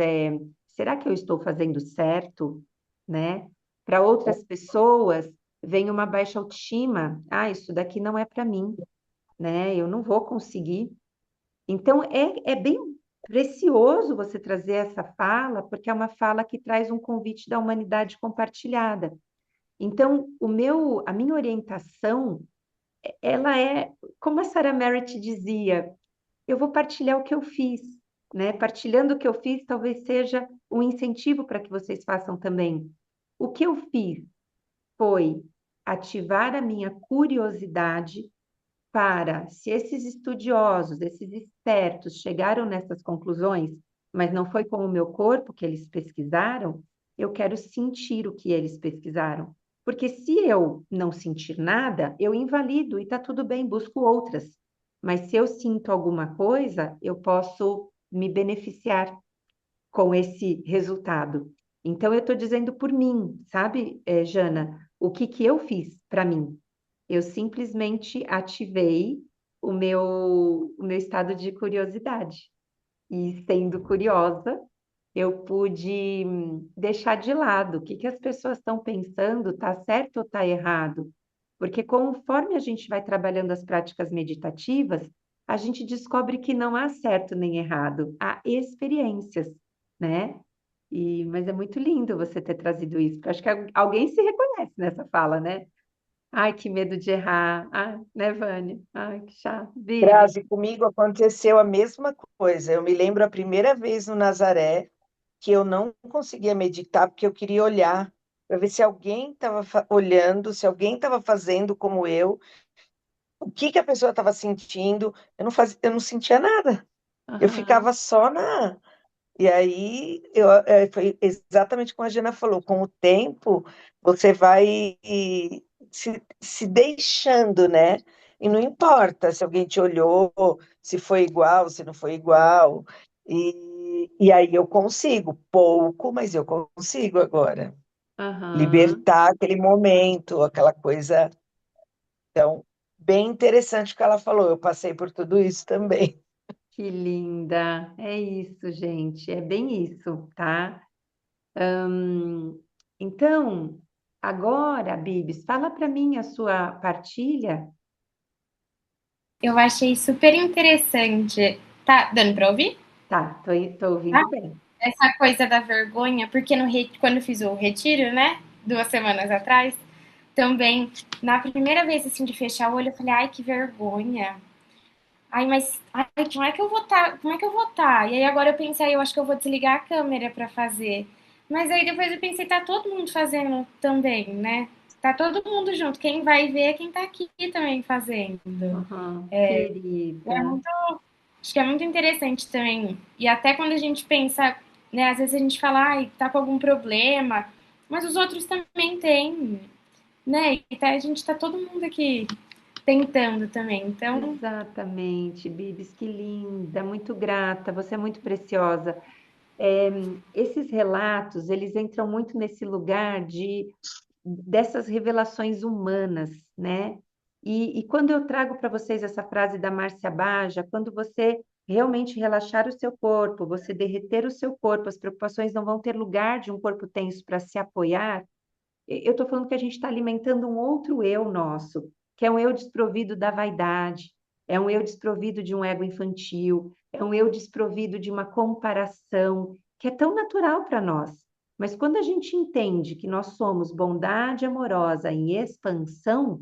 será que eu estou fazendo certo, né? Para outras pessoas vem uma baixa autoestima, isso daqui não é para mim, né? Eu não vou conseguir. Então, é bem precioso você trazer essa fala, porque é uma fala que traz um convite da humanidade compartilhada. Então, a minha orientação, ela é, como a Sarah Merritt dizia, eu vou partilhar o que eu fiz, né? Partilhando o que eu fiz, talvez seja um incentivo para que vocês façam também. O que eu fiz foi ativar a minha curiosidade para, se esses estudiosos, esses espertos chegaram nessas conclusões, mas não foi com o meu corpo que eles pesquisaram, eu quero sentir o que eles pesquisaram. Porque se eu não sentir nada, eu invalido e está tudo bem, busco outras. Mas se eu sinto alguma coisa, eu posso me beneficiar com esse resultado. Então, eu estou dizendo por mim, sabe, Jana, o que que eu fiz para mim? Eu simplesmente ativei o meu estado de curiosidade. E sendo curiosa, eu pude deixar de lado o que que as pessoas estão pensando, está certo ou está errado. Porque conforme a gente vai trabalhando as práticas meditativas, a gente descobre que não há certo nem errado, há experiências, né? Mas é muito lindo você ter trazido isso, porque acho que alguém se reconhece nessa fala, né? Ai, que medo de errar. Ai, né, Vânia? Ai, que chato. Bibi. Grazi, comigo aconteceu a mesma coisa. Eu me lembro a primeira vez no Nazaré que eu não conseguia meditar porque eu queria olhar para ver se alguém estava olhando, se alguém estava fazendo como eu, o que que a pessoa estava sentindo. Eu não sentia nada. Eu Aham, ficava só na. E aí foi exatamente como a Jana falou, com o tempo você vai se deixando, né? E não importa se alguém te olhou, se foi igual, se não foi igual. E aí eu consigo, pouco, mas eu consigo agora. aham. Libertar aquele momento, aquela coisa. Então, bem interessante o que ela falou. Eu passei por tudo isso também. Que linda. É isso, gente. É bem isso, tá? Então, agora, Bibis, fala para mim a sua partilha. Eu achei super interessante. Tá dando para ouvir? Tá, tô Tá? ouvindo bem. Essa coisa da vergonha, porque quando eu fiz o retiro, né, 2 semanas atrás, também, na primeira vez assim de fechar o olho, eu falei, ai, que vergonha. Ai, mas ai, como é que eu vou estar? Como é que eu vou estar? E aí agora eu pensei, eu acho que eu vou desligar a câmera para fazer. Mas aí depois eu pensei, tá todo mundo fazendo também, né? Tá todo mundo junto. Quem vai ver é quem tá aqui também fazendo. Aham, É querida. muito, acho que é muito interessante também. E até quando a gente pensa, né, às vezes a gente fala, ai, tá com algum problema, mas os outros também têm, né? E tá, a gente tá todo mundo aqui tentando também. Então, Exatamente, Bibis, que linda, muito grata, você é muito preciosa. É, esses relatos, eles entram muito nesse lugar dessas revelações humanas, né? E quando eu trago para vocês essa frase da Márcia Baja, quando você realmente relaxar o seu corpo, você derreter o seu corpo, as preocupações não vão ter lugar de um corpo tenso para se apoiar, eu estou falando que a gente está alimentando um outro eu nosso, que é um eu desprovido da vaidade, é um eu desprovido de um ego infantil, é um eu desprovido de uma comparação, que é tão natural para nós. Mas quando a gente entende que nós somos bondade amorosa em expansão,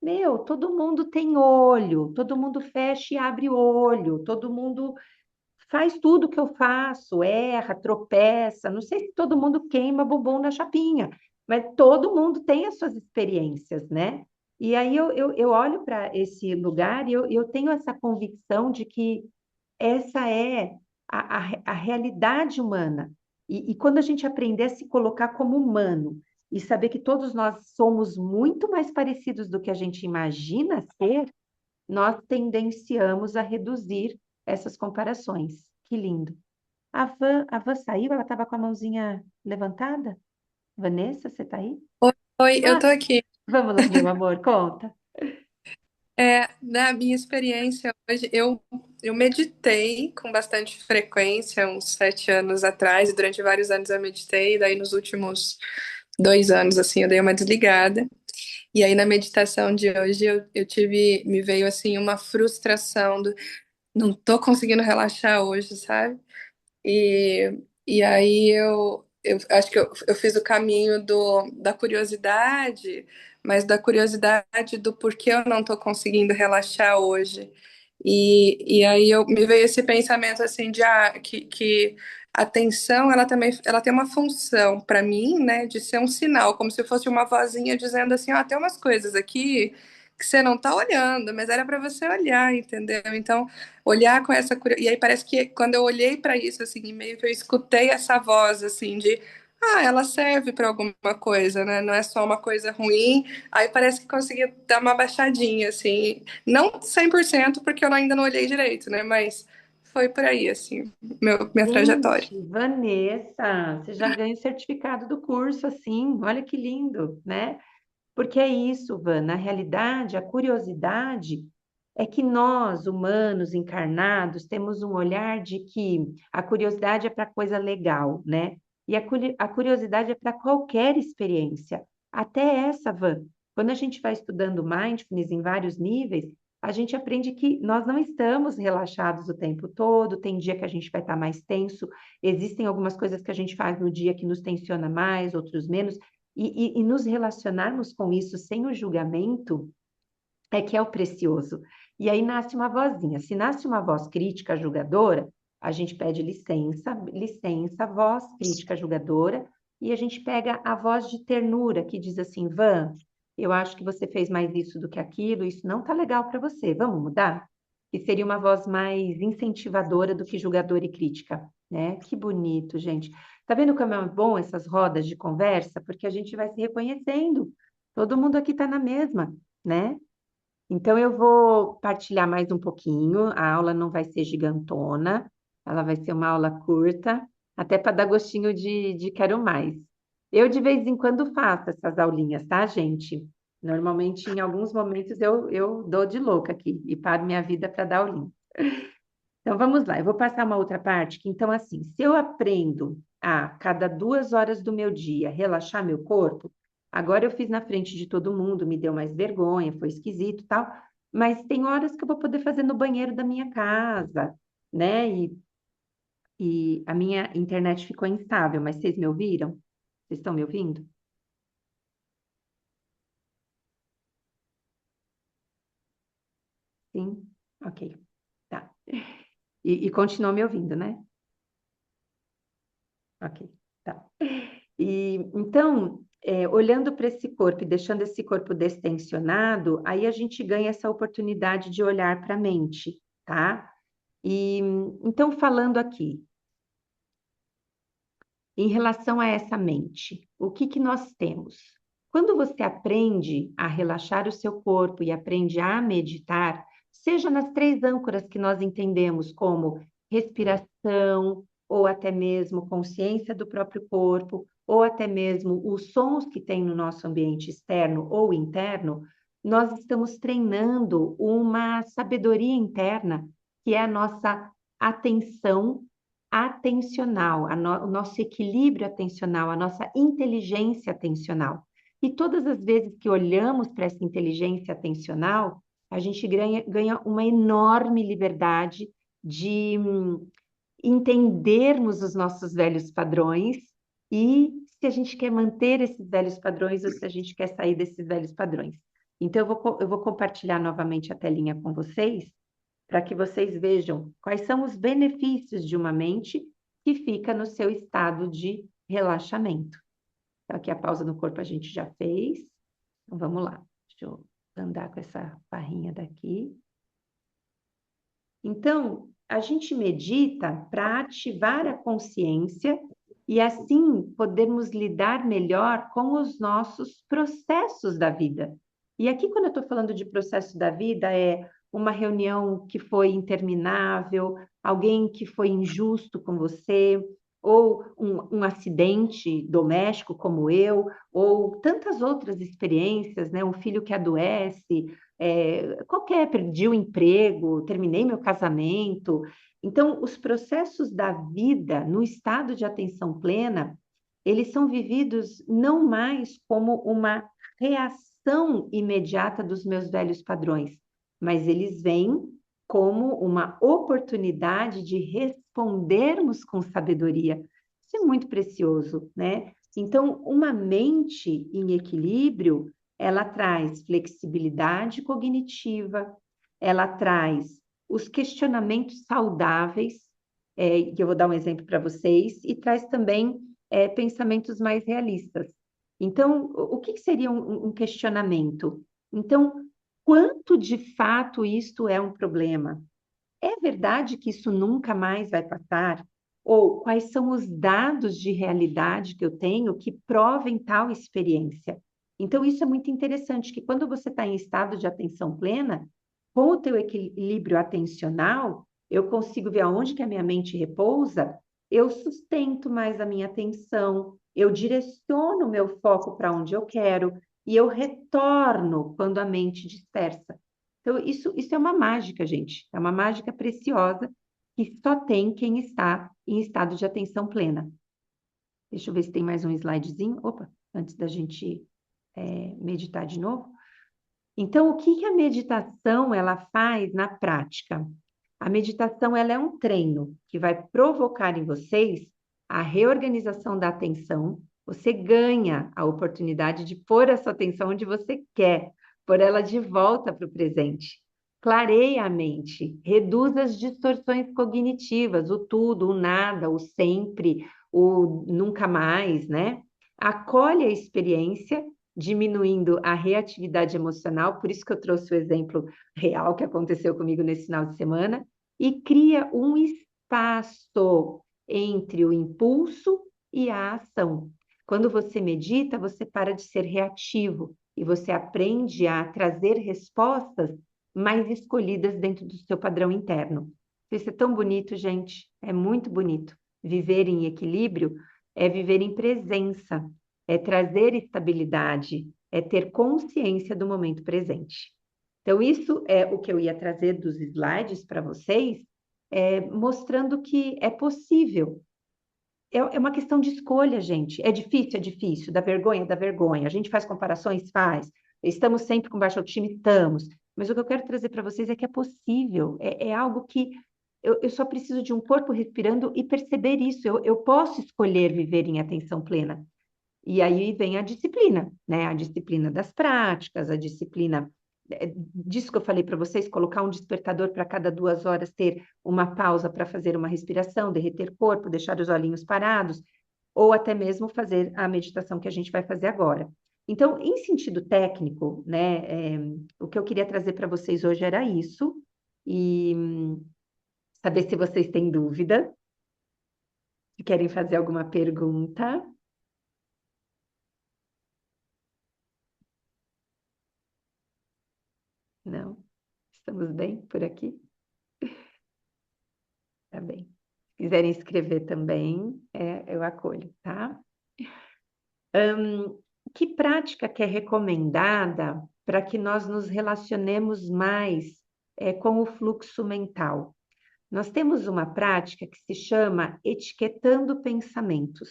meu, todo mundo tem olho, todo mundo fecha e abre olho, todo mundo faz tudo que eu faço, erra, tropeça. Não sei se todo mundo queima bumbum na chapinha, mas todo mundo tem as suas experiências, né? E aí eu olho para esse lugar e eu tenho essa convicção de que essa é a realidade humana. E quando a gente aprender a se colocar como humano e saber que todos nós somos muito mais parecidos do que a gente imagina ser, nós tendenciamos a reduzir essas comparações. Que lindo. A Van saiu? Ela estava com a mãozinha levantada? Vanessa, você está aí? Oi, eu Ah, tô aqui. vamos lá, meu amor, conta. Na minha experiência hoje, eu meditei com bastante frequência, uns 7 anos atrás, e durante vários anos eu meditei, e daí nos últimos 2 anos, assim, eu dei uma desligada. E aí na meditação de hoje me veio assim uma frustração do não tô conseguindo relaxar hoje, sabe? E aí eu acho que eu fiz o caminho da curiosidade, mas da curiosidade do porquê eu não estou conseguindo relaxar hoje. E aí me veio esse pensamento assim que a atenção ela também ela tem uma função para mim, né, de ser um sinal, como se fosse uma vozinha dizendo assim, ó, tem umas coisas aqui que você não está olhando, mas era para você olhar, entendeu? Então olhar com essa curiosidade. E aí parece que quando eu olhei para isso, assim, e meio que eu escutei essa voz, assim, ela serve para alguma coisa, né? Não é só uma coisa ruim. Aí parece que consegui dar uma baixadinha, assim. Não 100% porque eu ainda não olhei direito, né? Mas foi por aí, assim, minha trajetória. Gente, Vanessa, você já ganha o certificado do curso, assim, olha que lindo, né? Porque é isso, Van, na realidade, a curiosidade é que nós, humanos encarnados, temos um olhar de que a curiosidade é para coisa legal, né? E a curiosidade é para qualquer experiência, até essa, Van. Quando a gente vai estudando mindfulness em vários níveis, a gente aprende que nós não estamos relaxados o tempo todo, tem dia que a gente vai estar mais tenso, existem algumas coisas que a gente faz no dia que nos tensiona mais, outros menos, e nos relacionarmos com isso sem o julgamento é que é o precioso. E aí nasce uma vozinha. Se nasce uma voz crítica julgadora, a gente pede licença, licença, voz crítica julgadora, e a gente pega a voz de ternura que diz assim, Van, eu acho que você fez mais isso do que aquilo, isso não tá legal para você, vamos mudar? Que seria uma voz mais incentivadora do que julgadora e crítica, né? Que bonito, gente. Tá vendo como é bom essas rodas de conversa? Porque a gente vai se reconhecendo. Todo mundo aqui tá na mesma, né? Então, eu vou partilhar mais um pouquinho. A aula não vai ser gigantona, ela vai ser uma aula curta, até para dar gostinho de quero mais. Eu, de vez em quando, faço essas aulinhas, tá, gente? Normalmente, em alguns momentos, eu dou de louca aqui e paro minha vida para dar aulinha. Então, vamos lá. Eu vou passar uma outra parte que, então, assim, se eu aprendo a cada 2 horas do meu dia relaxar meu corpo, agora eu fiz na frente de todo mundo, me deu mais vergonha, foi esquisito e tal, mas tem horas que eu vou poder fazer no banheiro da minha casa, né? E a minha internet ficou instável, mas vocês me ouviram? Vocês estão me ouvindo? Sim? Ok. Tá. E continuam me ouvindo, né? Ok. Tá. E então, olhando para esse corpo e deixando esse corpo destensionado, aí a gente ganha essa oportunidade de olhar para a mente, tá? E então, falando aqui, em relação a essa mente, o que que nós temos? Quando você aprende a relaxar o seu corpo e aprende a meditar, seja nas 3 âncoras que nós entendemos como respiração, ou até mesmo consciência do próprio corpo, ou até mesmo os sons que tem no nosso ambiente externo ou interno, nós estamos treinando uma sabedoria interna, que é a nossa atenção atencional, o nosso equilíbrio atencional, a nossa inteligência atencional. E todas as vezes que olhamos para essa inteligência atencional, a gente ganha uma enorme liberdade de entendermos os nossos velhos padrões e se a gente quer manter esses velhos padrões ou se a gente quer sair desses velhos padrões. Então, eu vou compartilhar novamente a telinha com vocês, para que vocês vejam quais são os benefícios de uma mente que fica no seu estado de relaxamento. Então, aqui a pausa no corpo a gente já fez. Então, vamos lá. Deixa eu andar com essa barrinha daqui. Então, a gente medita para ativar a consciência e assim podermos lidar melhor com os nossos processos da vida. E aqui, quando eu estou falando de processo da vida, é uma reunião que foi interminável, alguém que foi injusto com você, ou um acidente doméstico como eu, ou tantas outras experiências, né? Um filho que adoece, perdi o emprego, terminei meu casamento. Então, os processos da vida no estado de atenção plena, eles são vividos não mais como uma reação imediata dos meus velhos padrões, mas eles vêm como uma oportunidade de respondermos com sabedoria. Isso é muito precioso, né? Então, uma mente em equilíbrio, ela traz flexibilidade cognitiva, ela traz os questionamentos saudáveis, que eu vou dar um exemplo para vocês, e traz também pensamentos mais realistas. Então, o que seria um questionamento? Então, quanto de fato isto é um problema? É verdade que isso nunca mais vai passar? Ou quais são os dados de realidade que eu tenho que provem tal experiência? Então, isso é muito interessante, que quando você está em estado de atenção plena, com o teu equilíbrio atencional, eu consigo ver aonde que a minha mente repousa, eu sustento mais a minha atenção, eu direciono o meu foco para onde eu quero, e eu retorno quando a mente dispersa. Então, isso é uma mágica, gente. É uma mágica preciosa que só tem quem está em estado de atenção plena. Deixa eu ver se tem mais um slidezinho. Opa, antes da gente meditar de novo. Então, o que a meditação ela faz na prática? A meditação ela é um treino que vai provocar em vocês a reorganização da atenção. Você ganha a oportunidade de pôr a sua atenção onde você quer, pôr ela de volta para o presente. Clareia a mente, reduz as distorções cognitivas, o tudo, o nada, o sempre, o nunca mais, né? Acolhe a experiência, diminuindo a reatividade emocional, por isso que eu trouxe o exemplo real que aconteceu comigo nesse final de semana, e cria um espaço entre o impulso e a ação. Quando você medita, você para de ser reativo e você aprende a trazer respostas mais escolhidas dentro do seu padrão interno. Isso é tão bonito, gente, é muito bonito. Viver em equilíbrio é viver em presença, é trazer estabilidade, é ter consciência do momento presente. Então, isso é o que eu ia trazer dos slides para vocês, mostrando que é possível. É uma questão de escolha, gente. É difícil. Dá vergonha. A gente faz comparações? Faz. Estamos sempre com baixa autoestima? Estamos. Mas o que eu quero trazer para vocês é que é possível. É algo que eu só preciso de um corpo respirando e perceber isso. Eu posso escolher viver em atenção plena. E aí vem a disciplina, né? A disciplina das práticas, a disciplina disso que eu falei para vocês, colocar um despertador para cada 2 horas, ter uma pausa para fazer uma respiração, derreter corpo, deixar os olhinhos parados, ou até mesmo fazer a meditação que a gente vai fazer agora. Então, em sentido técnico, né, o que eu queria trazer para vocês hoje era isso, e saber se vocês têm dúvida, se querem fazer alguma pergunta. Não? Estamos bem por aqui? Tá bem. Se quiserem escrever também, eu acolho, tá? Que prática que é recomendada para que nós nos relacionemos mais com o fluxo mental? Nós temos uma prática que se chama etiquetando pensamentos.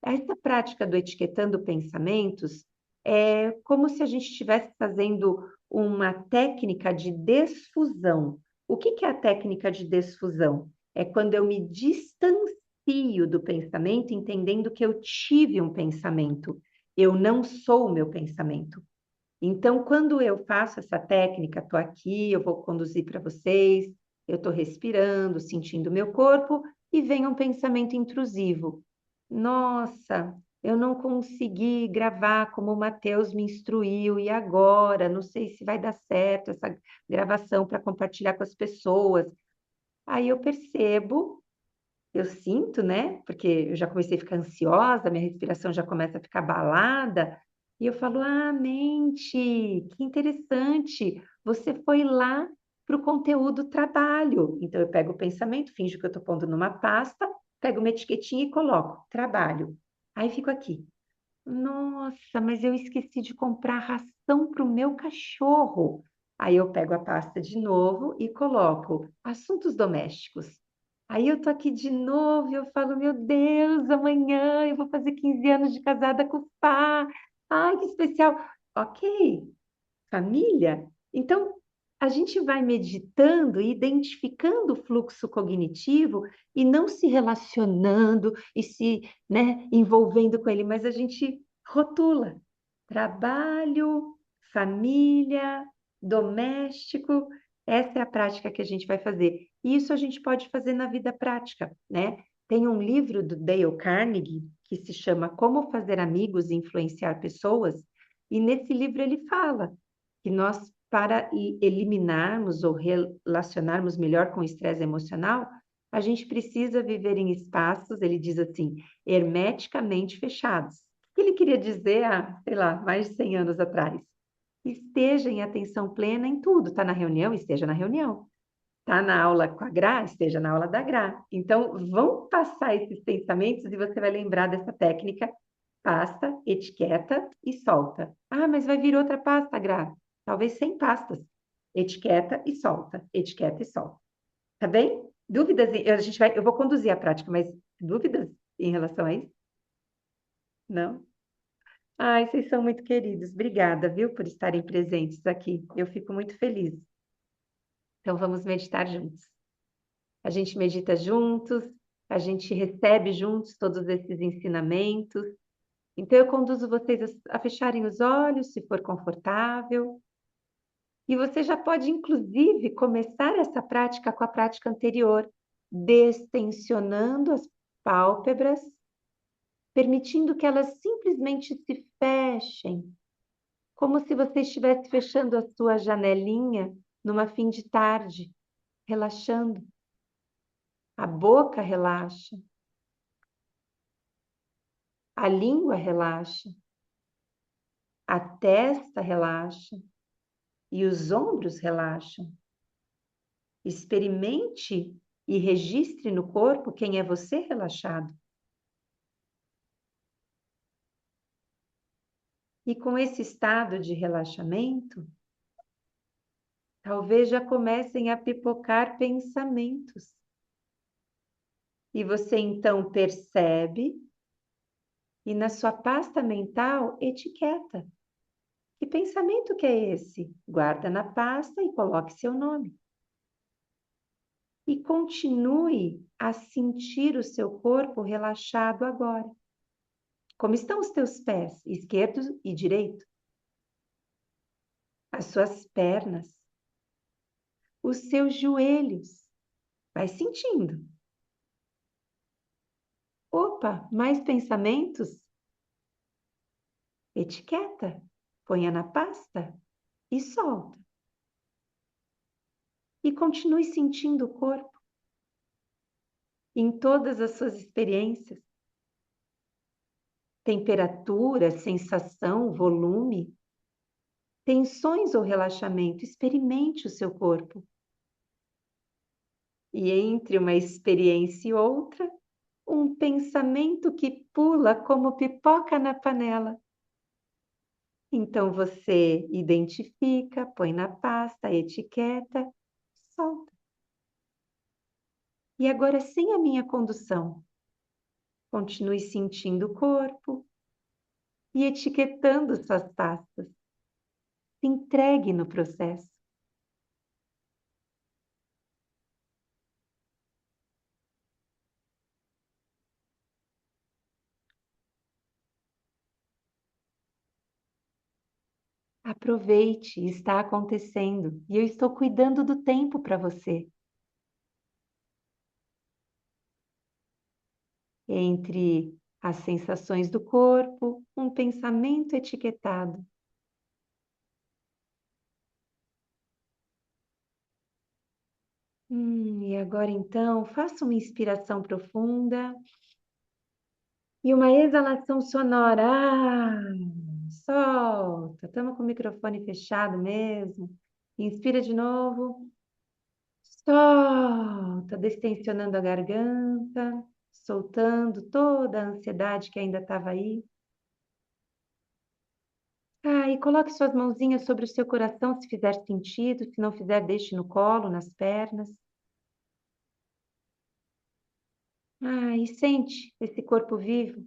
Essa prática do etiquetando pensamentos é como se a gente estivesse fazendo uma técnica de desfusão. O que é a técnica de desfusão? É quando eu me distancio do pensamento, entendendo que eu tive um pensamento. Eu não sou o meu pensamento. Então, quando eu faço essa técnica, estou aqui, eu vou conduzir para vocês, eu estou respirando, sentindo o meu corpo, e vem um pensamento intrusivo. Nossa, eu não consegui gravar como o Matheus me instruiu, e agora? Não sei se vai dar certo essa gravação para compartilhar com as pessoas. Aí eu percebo, eu sinto, né? Porque eu já comecei a ficar ansiosa, minha respiração já começa a ficar abalada, e eu falo, mente, que interessante, você foi lá para o conteúdo trabalho. Então, eu pego o pensamento, finjo que eu estou pondo numa pasta, pego uma etiquetinha e coloco trabalho. Aí fico aqui. Nossa, mas eu esqueci de comprar ração para o meu cachorro. Aí eu pego a pasta de novo e coloco assuntos domésticos. Aí eu tô aqui de novo e eu falo, meu Deus, amanhã eu vou fazer 15 anos de casada com o Pá. Ai, que especial. Ok, família. Então, a gente vai meditando e identificando o fluxo cognitivo e não se relacionando e se, né, envolvendo com ele, mas a gente rotula. Trabalho, família, doméstico, essa é a prática que a gente vai fazer. E isso a gente pode fazer na vida prática, né? Tem um livro do Dale Carnegie que se chama Como Fazer Amigos e Influenciar Pessoas, e nesse livro ele fala que nós, para eliminarmos ou relacionarmos melhor com o estresse emocional, a gente precisa viver em espaços, ele diz assim, hermeticamente fechados. O que ele queria dizer há, sei lá, mais de 100 anos atrás? Esteja em atenção plena em tudo. Está na reunião? Esteja na reunião. Está na aula com a Gra? Esteja na aula da Gra. Então, vão passar esses pensamentos e você vai lembrar dessa técnica. Pasta, etiqueta e solta. Ah, mas vai vir outra pasta, Gra. Talvez 100 pastas. Etiqueta e solta. Etiqueta e solta. Tá bem? Dúvidas? Eu vou conduzir a prática, mas dúvidas em relação a isso? Não? Ai, vocês são muito queridos. Obrigada, viu, por estarem presentes aqui. Eu fico muito feliz. Então, vamos meditar juntos. A gente medita juntos, a gente recebe juntos todos esses ensinamentos. Então, eu conduzo vocês a fecharem os olhos, se for confortável. E você já pode, inclusive, começar essa prática com a prática anterior, destensionando as pálpebras, permitindo que elas simplesmente se fechem, como se você estivesse fechando a sua janelinha numa fim de tarde, relaxando. A boca relaxa, a língua relaxa, a testa relaxa e os ombros relaxam. Experimente e registre no corpo quem é você relaxado. E com esse estado de relaxamento, talvez já comecem a pipocar pensamentos. E você então percebe e na sua pasta mental etiqueta. Que pensamento que é esse? Guarda na pasta e coloque seu nome. E continue a sentir o seu corpo relaxado agora. Como estão os teus pés, esquerdo e direito? As suas pernas, os seus joelhos. Vai sentindo. Opa, mais pensamentos? Etiqueta, ponha na pasta e solta. E continue sentindo o corpo em todas as suas experiências. Temperatura, sensação, volume, tensões ou relaxamento, experimente o seu corpo. E entre uma experiência e outra, um pensamento que pula como pipoca na panela. Então você identifica, põe na pasta, etiqueta, solta. E agora, sem a minha condução, continue sentindo o corpo e etiquetando suas pastas. Se entregue no processo. Aproveite, está acontecendo e eu estou cuidando do tempo para você. Entre as sensações do corpo, um pensamento etiquetado. E agora então, faça uma inspiração profunda e uma exalação sonora. Solta. Estamos com o microfone fechado mesmo. Inspira de novo. Solta, distensionando a garganta, soltando toda a ansiedade que ainda estava aí. E coloque suas mãozinhas sobre o seu coração, se fizer sentido. Se não fizer, deixe no colo, nas pernas. E sente esse corpo vivo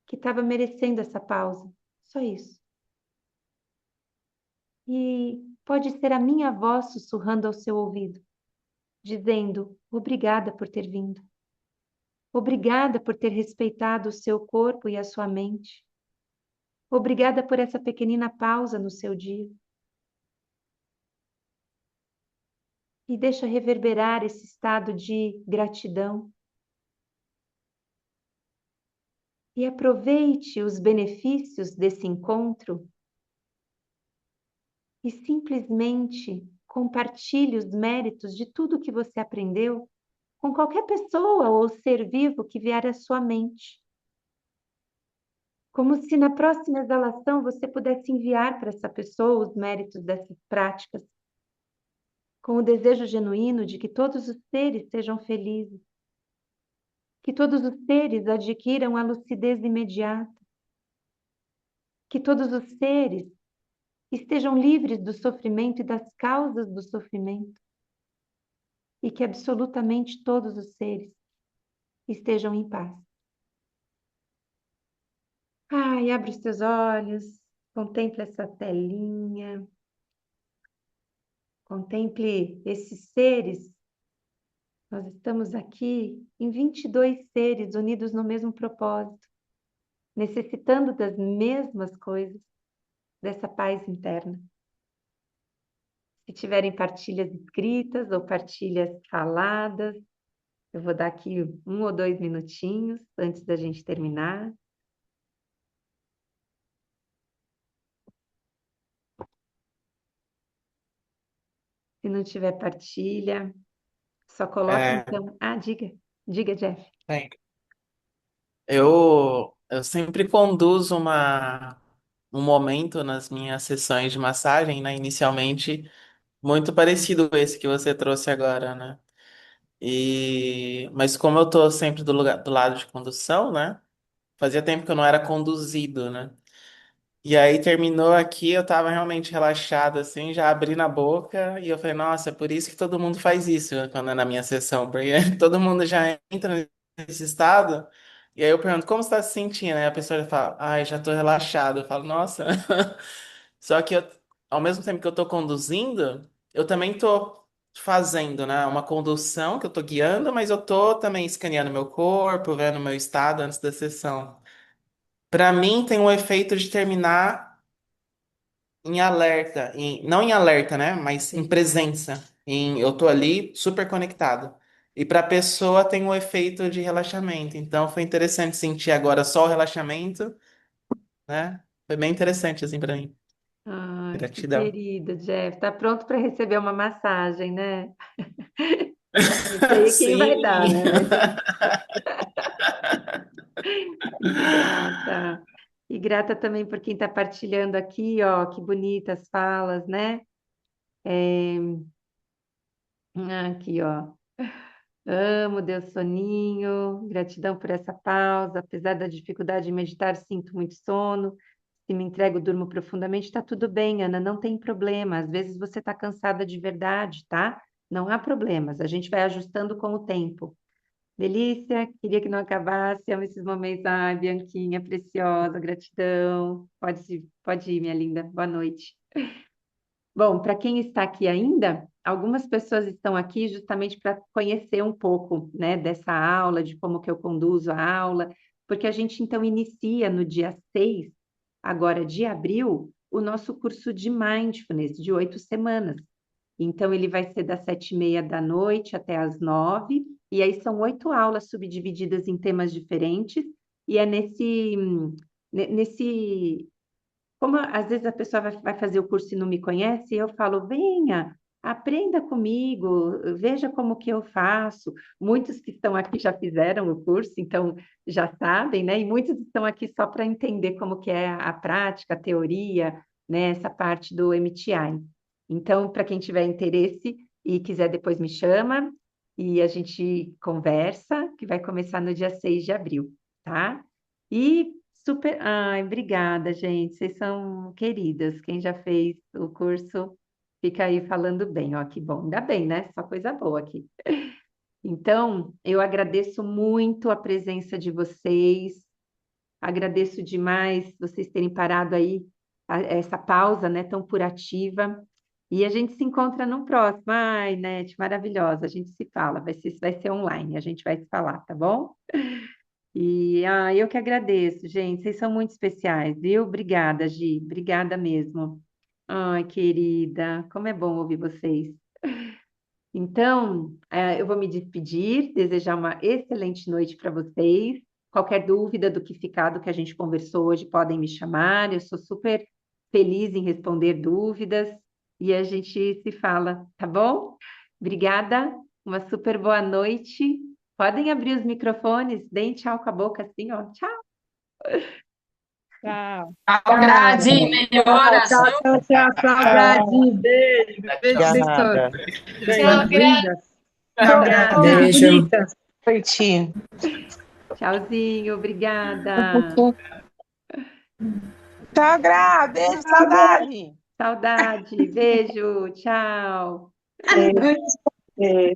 que estava merecendo essa pausa. Só isso. E pode ser a minha voz sussurrando ao seu ouvido, dizendo: obrigada por ter vindo. Obrigada por ter respeitado o seu corpo e a sua mente. Obrigada por essa pequenina pausa no seu dia. E deixa reverberar esse estado de gratidão. E aproveite os benefícios desse encontro e simplesmente compartilhe os méritos de tudo que você aprendeu com qualquer pessoa ou ser vivo que vier à sua mente. Como se na próxima exalação você pudesse enviar para essa pessoa os méritos dessas práticas, com o desejo genuíno de que todos os seres sejam felizes, que todos os seres adquiram a lucidez imediata, que todos os seres estejam livres do sofrimento e das causas do sofrimento, e que absolutamente todos os seres estejam em paz. E abre os teus olhos, contemple essa telinha, contemple esses seres. Nós estamos aqui em 22 seres unidos no mesmo propósito, necessitando das mesmas coisas, dessa paz interna. Se tiverem partilhas escritas ou partilhas faladas, eu vou dar aqui 1 ou 2 minutinhos antes da gente terminar. Se não tiver partilha, só coloca então. Diga. Diga, Jeff. Bem, eu sempre conduzo um momento nas minhas sessões de massagem, né? Inicialmente, muito parecido com esse que você trouxe agora, né? Mas como eu tô sempre do lado de condução, né? Fazia tempo que eu não era conduzido, né? E aí terminou aqui, eu tava realmente relaxado, assim, já abri na boca e eu falei, nossa, é por isso que todo mundo faz isso quando é na minha sessão, porque todo mundo já entra nesse estado, e aí eu pergunto, como você tá se sentindo? Aí a pessoa já fala, ai, já tô relaxado. Eu falo, nossa. Só que ao mesmo tempo que eu tô conduzindo, eu também tô fazendo, né, uma condução que eu tô guiando, mas eu tô também escaneando meu corpo, vendo meu estado antes da sessão. Para mim tem um efeito de terminar em alerta, não em alerta, né? Mas em presença. Eu tô ali super conectado. E para a pessoa tem um efeito de relaxamento. Então foi interessante sentir agora só o relaxamento, né? Foi bem interessante assim para mim. Que Gratidão. querido, Jeff. Tá pronto para receber uma massagem, né? Não sei quem vai dar, Sim. né? E grata. E grata também por quem está partilhando aqui, ó, que bonitas falas, né? Aqui, ó. Amo, deu soninho. Gratidão por essa pausa. Apesar da dificuldade de meditar, sinto muito sono. Se me entrego, durmo profundamente. Está tudo bem, Ana, não tem problema. Às vezes você está cansada de verdade, tá? Não há problemas. A gente vai ajustando com o tempo. Delícia, queria que não acabasse. Amo esses momentos. Ai, Bianquinha, preciosa, gratidão. Pode ir, minha linda. Boa noite. Bom, para quem está aqui ainda, algumas pessoas estão aqui justamente para conhecer um pouco, né, dessa aula, de como que eu conduzo a aula, porque a gente então inicia no dia 6, agora de abril, o nosso curso de Mindfulness de 8 semanas. Então, ele vai ser das 7h30 da noite até as 9, e aí são 8 aulas subdivididas em temas diferentes, e é nesse como às vezes a pessoa vai fazer o curso e não me conhece, eu falo, venha, aprenda comigo, veja como que eu faço. Muitos que estão aqui já fizeram o curso, então já sabem, né? E muitos estão aqui só para entender como que é a prática, a teoria, né? Essa parte do MTI. Então, para quem tiver interesse, e quiser depois me chama e a gente conversa, que vai começar no dia 6 de abril, tá? E super. Ai, obrigada, gente. Vocês são queridas. Quem já fez o curso fica aí falando bem, ó, que bom. Ainda bem, né? Só coisa boa aqui. Então, eu agradeço muito a presença de vocês, agradeço demais vocês terem parado aí essa pausa, né, tão curativa. E a gente se encontra no próximo. Ai, Nete, maravilhosa. A gente se fala, vai ser online, a gente vai se falar, tá bom? E eu que agradeço, gente. Vocês são muito especiais, viu? Obrigada, Gi. Obrigada mesmo. Ai, querida, como é bom ouvir vocês. Então, eu vou me despedir, desejar uma excelente noite para vocês. Qualquer dúvida do que ficar, do que a gente conversou hoje, podem me chamar. Eu sou super feliz em responder dúvidas e a gente se fala, tá bom? Obrigada, uma super boa noite. Podem abrir os microfones, deem tchau com a boca assim, ó. Tchau. Tchau. Tchau, Grazi, melhoras, Tchau, viu? tchau, tchau, tchau, Grazi. Beijo, beijo, vocês Obrigada. todos. Tchau, Grazi. Tchau, Grazi, Grazi. Beijo. bonita. Curti. Tchauzinho, obrigada. Tchau, Gra. Beijo, saudade. Saudade, beijo, tchau. Beijo.